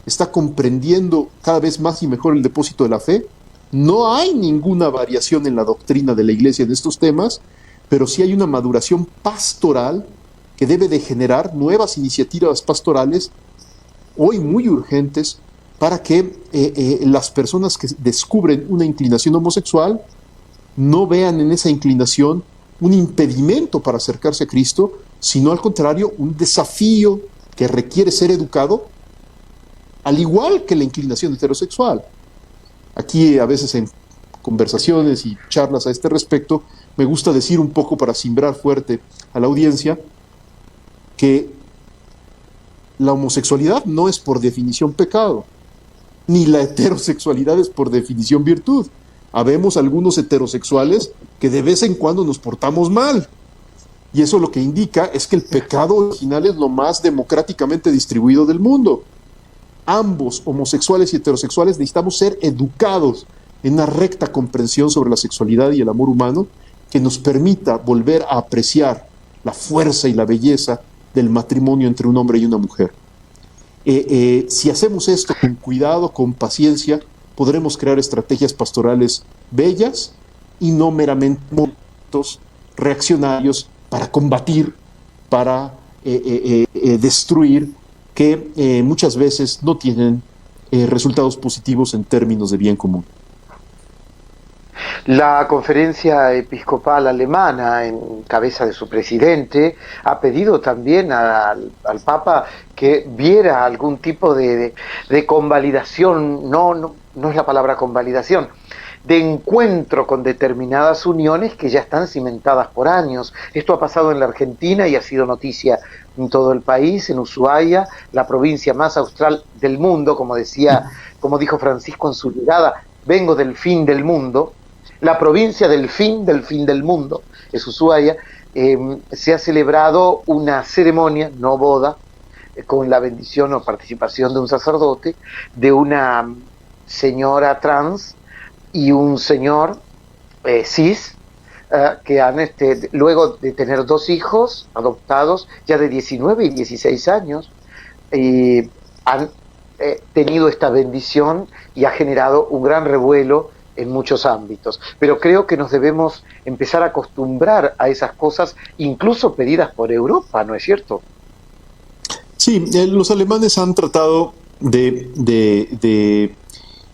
está comprendiendo cada vez más y mejor el depósito de la fe. No hay ninguna variación en la doctrina de la Iglesia en estos temas, pero sí hay una maduración pastoral que debe de generar nuevas iniciativas pastorales, hoy muy urgentes, para que las personas que descubren una inclinación homosexual no vean en esa inclinación un impedimento para acercarse a Cristo, sino al contrario, un desafío que requiere ser educado, al igual que la inclinación heterosexual. Aquí a veces en conversaciones y charlas a este respecto, me gusta decir un poco para simbrar fuerte a la audiencia que la homosexualidad no es por definición pecado, ni la heterosexualidad es por definición virtud. Habemos algunos heterosexuales que de vez en cuando nos portamos mal, y eso lo que indica es que el pecado original es lo más democráticamente distribuido del mundo. Ambos, homosexuales y heterosexuales, necesitamos ser educados en una recta comprensión sobre la sexualidad y el amor humano que nos permita volver a apreciar la fuerza y la belleza del matrimonio entre un hombre y una mujer. Si hacemos esto con cuidado, con paciencia, podremos crear estrategias pastorales bellas y no meramente momentos reaccionarios para combatir, para destruir, que muchas veces no tienen resultados positivos en términos de bien común. La Conferencia Episcopal Alemana, en cabeza de su presidente, ha pedido también al Papa que viera algún tipo de convalidación, no es la palabra convalidación, de encuentro con determinadas uniones que ya están cimentadas por años. Esto ha pasado en la Argentina y ha sido noticia en todo el país, en Ushuaia, la provincia más austral del mundo, como dijo Francisco en su llegada, vengo del fin del mundo. La provincia del fin del mundo es Ushuaia. Se ha celebrado una ceremonia, no boda, con la bendición o participación de un sacerdote, de una señora trans y un señor cis, que han, luego de tener dos hijos adoptados, ya de 19 y 16 años, han tenido esta bendición y ha generado un gran revuelo en muchos ámbitos. Pero creo que nos debemos empezar a acostumbrar a esas cosas, incluso pedidas por Europa, ¿no es cierto? Sí, los alemanes han tratado de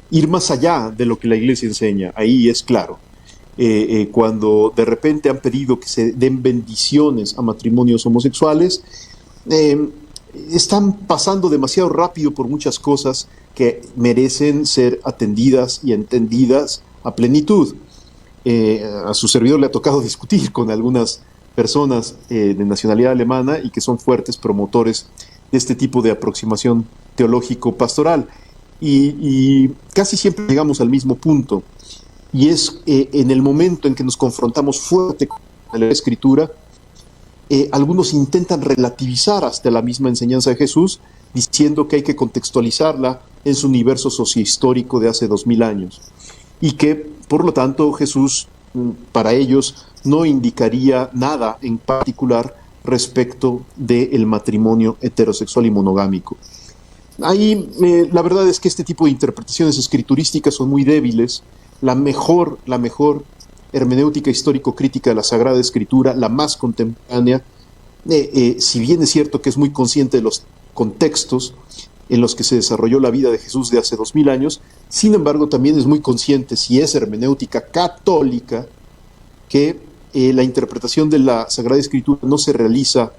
ir más allá de lo que la Iglesia enseña, ahí es claro. Cuando de repente han pedido que se den bendiciones a matrimonios homosexuales, están pasando demasiado rápido por muchas cosas que merecen ser atendidas y entendidas a plenitud. A su servidor le ha tocado discutir con algunas personas de nacionalidad alemana y que son fuertes promotores de este tipo de aproximación teológico-pastoral. Y casi siempre llegamos al mismo punto, y es en el momento en que nos confrontamos fuerte con la Escritura, algunos intentan relativizar hasta la misma enseñanza de Jesús, diciendo que hay que contextualizarla en su universo sociohistórico de hace 2000 años, y que, por lo tanto, Jesús, para ellos, no indicaría nada en particular respecto del matrimonio heterosexual y monogámico. Ahí, la verdad es que este tipo de interpretaciones escriturísticas son muy débiles. La mejor hermenéutica histórico-crítica de la Sagrada Escritura, la más contemporánea, si bien es cierto que es muy consciente de los contextos en los que se desarrolló la vida de Jesús de hace 2000 años, sin embargo también es muy consciente, si es hermenéutica católica, que la interpretación de la Sagrada Escritura no se realiza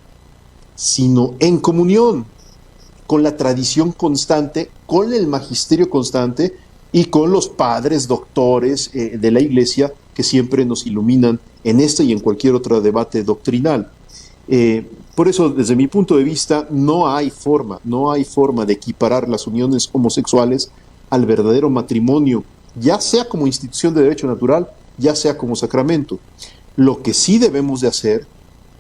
sino en comunión con la tradición constante, con el magisterio constante y con los padres, doctores de la Iglesia que siempre nos iluminan en este y en cualquier otro debate doctrinal. Por eso, desde mi punto de vista, no hay forma de equiparar las uniones homosexuales al verdadero matrimonio, ya sea como institución de derecho natural, ya sea como sacramento. Lo que sí debemos de hacer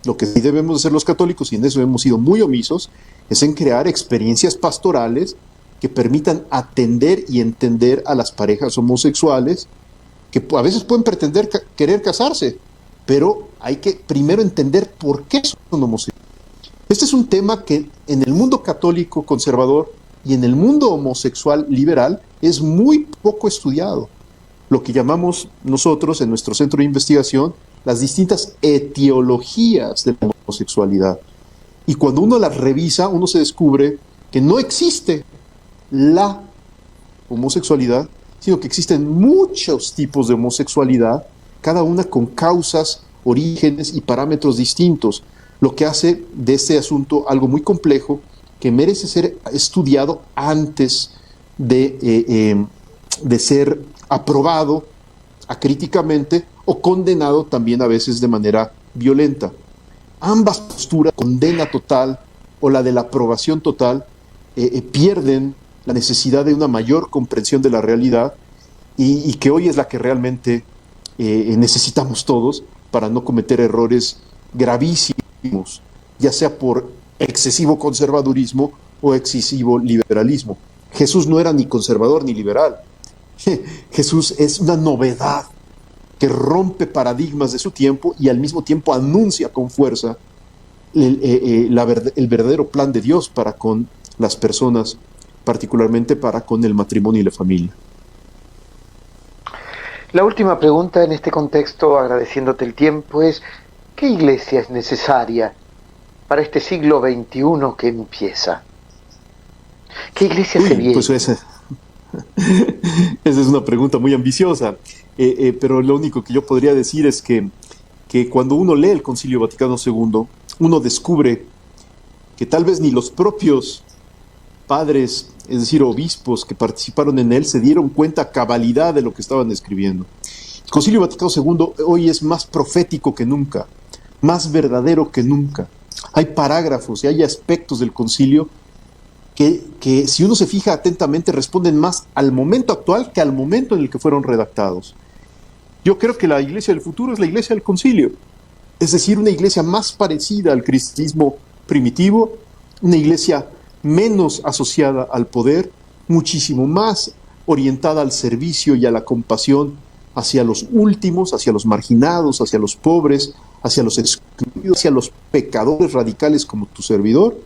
los católicos, y en eso hemos sido muy omisos, es en crear experiencias pastorales que permitan atender y entender a las parejas homosexuales, que a veces pueden pretender querer casarse, pero hay que primero entender por qué son homosexuales. Este es un tema que en el mundo católico conservador y en el mundo homosexual liberal es muy poco estudiado. Lo que llamamos nosotros en nuestro centro de investigación las distintas etiologías de la homosexualidad. Y cuando uno las revisa, uno se descubre que no existe la homosexualidad, sino que existen muchos tipos de homosexualidad, cada una con causas, orígenes y parámetros distintos, lo que hace de este asunto algo muy complejo que merece ser estudiado antes de ser aprobado acríticamente o condenado también a veces de manera violenta. Ambas posturas, condena total o la de la aprobación total, pierden la necesidad de una mayor comprensión de la realidad y que hoy es la que realmente necesitamos todos para no cometer errores gravísimos, ya sea por excesivo conservadurismo o excesivo liberalismo. Jesús no era ni conservador ni liberal. Jesús es una novedad que rompe paradigmas de su tiempo y al mismo tiempo anuncia con fuerza el verdadero plan de Dios para con las personas, particularmente para con el matrimonio y la familia. La última pregunta en este contexto, agradeciéndote el tiempo, es ¿qué iglesia es necesaria para este siglo XXI que empieza? ¿Qué iglesia se viene? Pues esa es una pregunta muy ambiciosa, pero lo único que yo podría decir es que cuando uno lee el Concilio Vaticano II, uno descubre que tal vez ni los propios padres, es decir, obispos que participaron en él, se dieron cuenta a cabalidad de lo que estaban escribiendo. El Concilio Vaticano II hoy es más profético que nunca, más verdadero que nunca. Hay parágrafos y hay aspectos del concilio que si uno se fija atentamente responden más al momento actual que al momento en el que fueron redactados. Yo creo que la iglesia del futuro es la iglesia del concilio, es decir, una iglesia más parecida al cristianismo primitivo, una iglesia menos asociada al poder, muchísimo más orientada al servicio y a la compasión hacia los últimos, hacia los marginados, hacia los pobres, hacia los excluidos, hacia los pecadores radicales como tu servidor,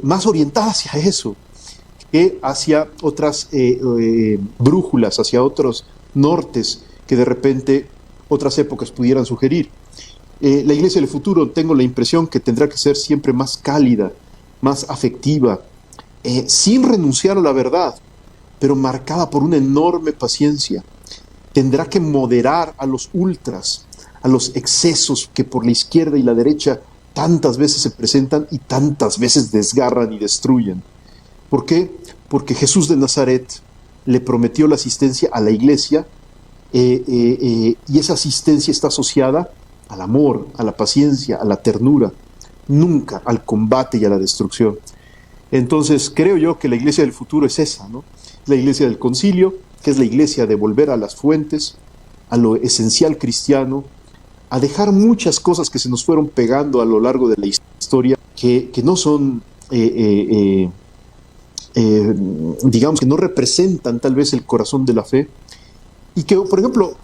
más orientada hacia eso que hacia otras brújulas, hacia otros nortes que de repente otras épocas pudieran sugerir. La iglesia del futuro, tengo la impresión que tendrá que ser siempre más cálida, más afectiva, sin renunciar a la verdad, pero marcada por una enorme paciencia. Tendrá que moderar a los ultras, a los excesos que por la izquierda y la derecha tantas veces se presentan y tantas veces desgarran y destruyen. ¿Por qué? Porque Jesús de Nazaret le prometió la asistencia a la iglesia, y esa asistencia está asociada al amor, a la paciencia, a la ternura, nunca al combate y a la destrucción. Entonces creo yo que la iglesia del futuro es esa, ¿no? La iglesia del concilio, que es la iglesia de volver a las fuentes, a lo esencial cristiano, a dejar muchas cosas que se nos fueron pegando a lo largo de la historia, que no son, digamos, que no representan tal vez el corazón de la fe, y que, por ejemplo,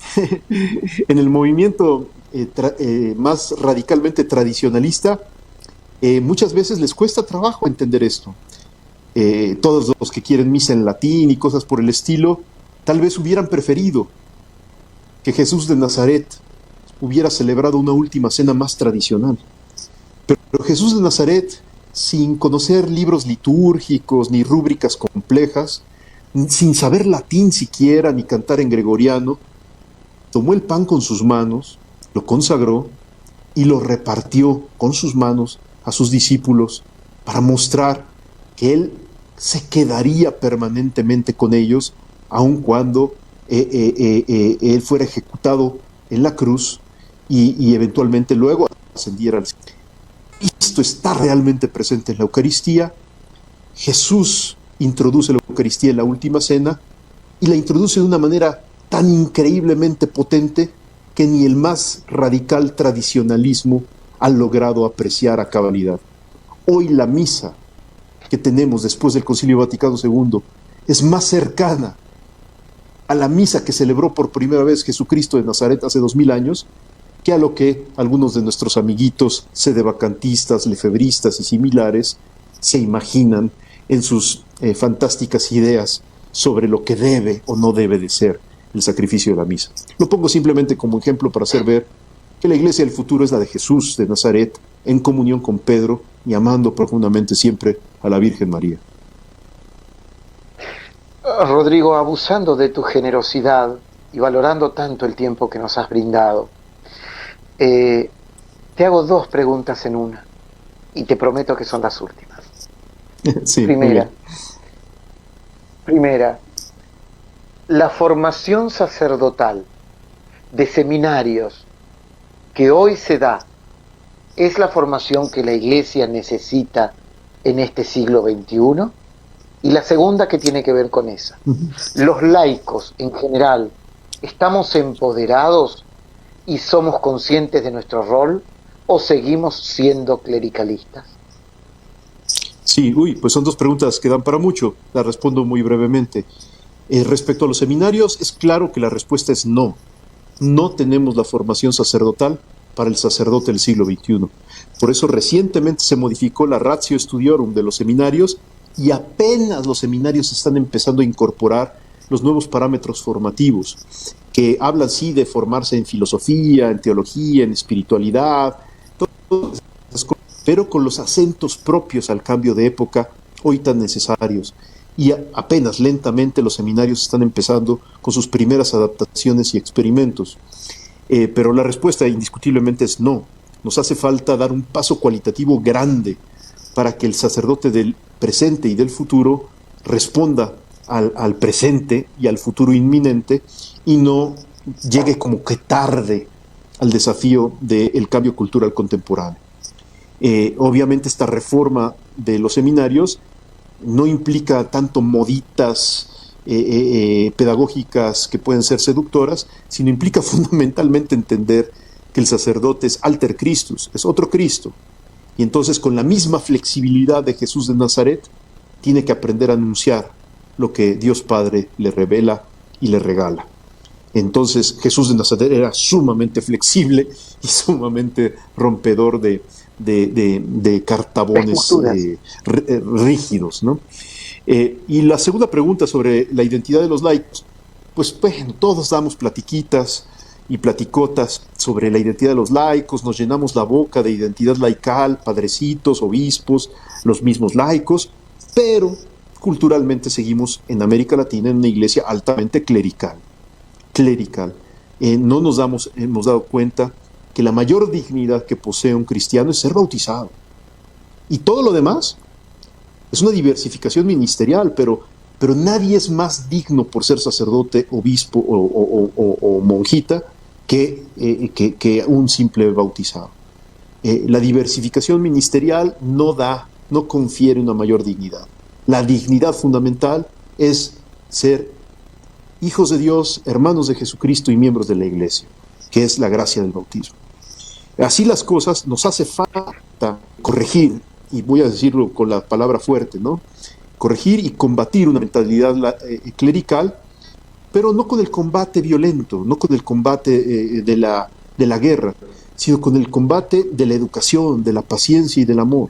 en el movimiento más radicalmente tradicionalista, muchas veces les cuesta trabajo entender esto. Todos los que quieren misa en latín y cosas por el estilo, tal vez hubieran preferido que Jesús de Nazaret hubiera celebrado una última cena más tradicional. Pero Jesús de Nazaret, sin conocer libros litúrgicos ni rúbricas complejas, sin saber latín siquiera ni cantar en gregoriano, tomó el pan con sus manos, lo consagró y lo repartió con sus manos a sus discípulos para mostrar que él se quedaría permanentemente con ellos, aun cuando él fuera ejecutado en la cruz y eventualmente luego ascendiera al cielo. Esto está realmente presente en la Eucaristía. Jesús introduce la Eucaristía en la última cena y la introduce de una manera tan increíblemente potente que ni el más radical tradicionalismo ha logrado apreciar a cabalidad. Hoy la misa que tenemos después del Concilio Vaticano II es más cercana a la misa que celebró por primera vez Jesucristo de Nazaret hace 2000 años que a lo que algunos de nuestros amiguitos sedevacantistas, lefebristas y similares se imaginan en sus fantásticas ideas sobre lo que debe o no debe de ser el sacrificio de la misa. Lo pongo simplemente como ejemplo para hacer ver que la iglesia del futuro es la de Jesús de Nazaret, en comunión con Pedro y amando profundamente siempre a la Virgen María. Rodrigo, abusando de tu generosidad y valorando tanto el tiempo que nos has brindado, te hago dos preguntas en una y te prometo que son las últimas. Sí, Primera, la formación sacerdotal de seminarios que hoy se da, ¿es la formación que la Iglesia necesita en este siglo XXI? Y la segunda, que tiene que ver con esa. Los laicos en general, ¿estamos empoderados y somos conscientes de nuestro rol o seguimos siendo clericalistas? Sí, pues son dos preguntas que dan para mucho. Las respondo muy brevemente. Respecto a los seminarios, es claro que la respuesta es no. No tenemos la formación sacerdotal para el sacerdote del siglo XXI. Por eso recientemente se modificó la Ratio Studiorum de los seminarios y apenas los seminarios están empezando a incorporar los nuevos parámetros formativos, que hablan sí de formarse en filosofía, en teología, en espiritualidad, todas esas cosas, pero con los acentos propios al cambio de época hoy tan necesarios. Y apenas lentamente los seminarios están empezando con sus primeras adaptaciones y experimentos. Pero la respuesta indiscutiblemente es no. Nos hace falta dar un paso cualitativo grande para que el sacerdote del presente y del futuro responda al presente y al futuro inminente y no llegue como que tarde al desafío del cambio cultural contemporáneo. Obviamente esta reforma de los seminarios no implica tanto moditas pedagógicas que pueden ser seductoras, sino implica fundamentalmente entender que el sacerdote es alter Christus, es otro Cristo. Y entonces con la misma flexibilidad de Jesús de Nazaret, tiene que aprender a anunciar lo que Dios Padre le revela y le regala. Entonces Jesús de Nazaret era sumamente flexible y sumamente rompedor de cartabones rígidos, ¿no? Y la segunda pregunta sobre la identidad de los laicos, pues bueno, todos damos platiquitas y platicotas sobre la identidad de los laicos, nos llenamos la boca de identidad laical, padrecitos, obispos, los mismos laicos, pero culturalmente seguimos en América Latina en una iglesia altamente clerical. No nos hemos dado cuenta que la mayor dignidad que posee un cristiano es ser bautizado. Y todo lo demás es una diversificación ministerial, pero nadie es más digno por ser sacerdote, obispo o monjita que un simple bautizado. La diversificación ministerial no confiere una mayor dignidad. La dignidad fundamental es ser hijos de Dios, hermanos de Jesucristo y miembros de la Iglesia, que es la gracia del bautismo. Así las cosas, nos hace falta corregir, y voy a decirlo con la palabra fuerte, ¿no? Corregir y combatir una mentalidad clerical, pero no con el combate violento, no con el combate de la guerra, sino con el combate de la educación, de la paciencia y del amor.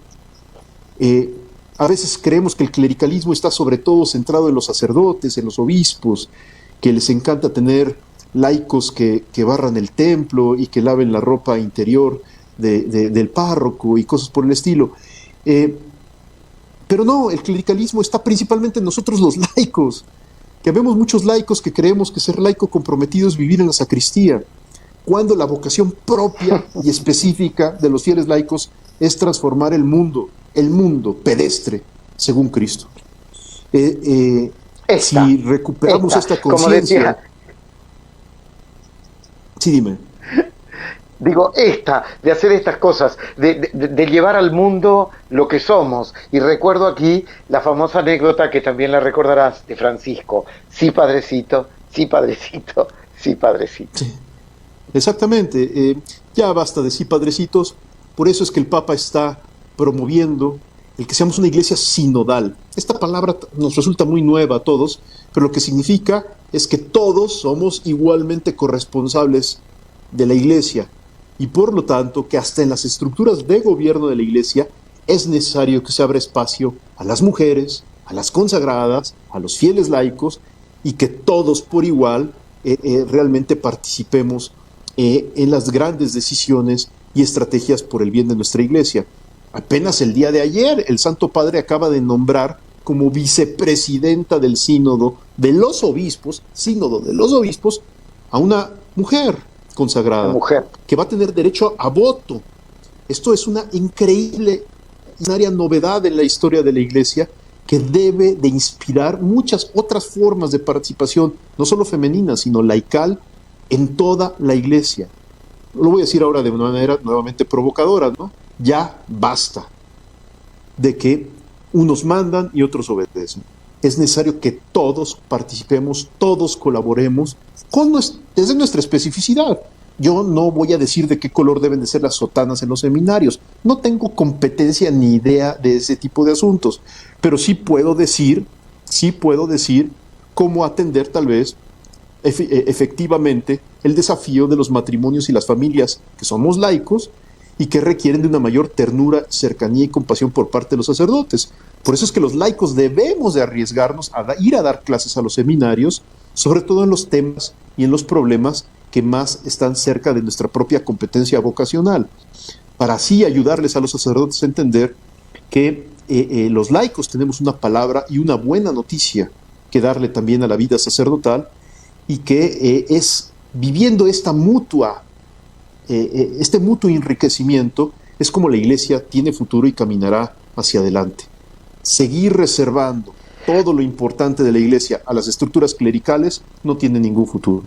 A veces creemos que el clericalismo está sobre todo centrado en los sacerdotes, en los obispos, que les encanta tener laicos que barran el templo y que laven la ropa interior del párroco y cosas por el estilo. Pero no, el clericalismo está principalmente en nosotros los laicos, que vemos muchos laicos que creemos que ser laico comprometido es vivir en la sacristía, cuando la vocación propia y específica de los fieles laicos es transformar el mundo pedestre, según Cristo. Si recuperamos esta conciencia... Sí, dime. Digo, de hacer estas cosas, de llevar al mundo lo que somos. Y recuerdo aquí la famosa anécdota, que también la recordarás, de Francisco. Sí, padrecito, sí, padrecito, sí, padrecito. Sí, exactamente. Ya basta de sí, padrecitos. Por eso es que el Papa está promoviendo el que seamos una iglesia sinodal. Esta palabra nos resulta muy nueva a todos, pero lo que significa es que todos somos igualmente corresponsables de la iglesia, y por lo tanto que hasta en las estructuras de gobierno de la iglesia es necesario que se abra espacio a las mujeres, a las consagradas, a los fieles laicos, y que todos por igual realmente participemos en las grandes decisiones y estrategias por el bien de nuestra iglesia. Apenas el día de ayer el Santo Padre acaba de nombrar como vicepresidenta del sínodo de los obispos, a una mujer consagrada, que va a tener derecho a voto. Esto es una increíble, extraordinaria novedad en la historia de la Iglesia, que debe de inspirar muchas otras formas de participación, no solo femenina, sino laical, en toda la Iglesia. Lo voy a decir ahora de una manera nuevamente provocadora, ¿no? Ya basta de que unos mandan y otros obedecen. Es necesario que todos participemos, todos colaboremos desde nuestra especificidad. Yo no voy a decir de qué color deben de ser las sotanas en los seminarios. No tengo competencia ni idea de ese tipo de asuntos, pero sí puedo decir cómo atender tal vez efectivamente el desafío de los matrimonios y las familias que somos laicos y que requieren de una mayor ternura, cercanía y compasión por parte de los sacerdotes. Por eso es que los laicos debemos de arriesgarnos a ir a dar clases a los seminarios, sobre todo en los temas y en los problemas que más están cerca de nuestra propia competencia vocacional, para así ayudarles a los sacerdotes a entender que los laicos tenemos una palabra y una buena noticia que darle también a la vida sacerdotal, y que es viviendo este mutuo enriquecimiento, es como la Iglesia tiene futuro y caminará hacia adelante. Seguir reservando todo lo importante de la Iglesia a las estructuras clericales no tiene ningún futuro.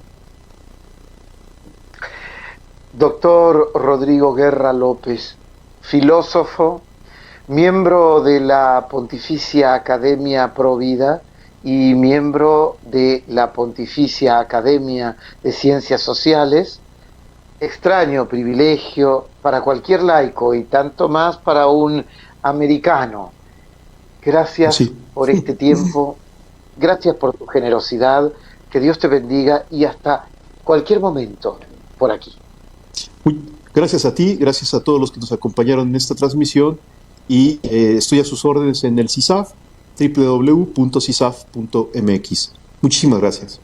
Doctor Rodrigo Guerra López, filósofo, miembro de la Pontificia Academia Pro Vida y miembro de la Pontificia Academia de Ciencias Sociales. Extraño privilegio para cualquier laico y tanto más para un americano. Gracias por este tiempo, gracias por tu generosidad, que Dios te bendiga y hasta cualquier momento por aquí. Gracias a ti, gracias a todos los que nos acompañaron en esta transmisión, y estoy a sus órdenes en el CISAF, www.cisaf.mx. Muchísimas gracias.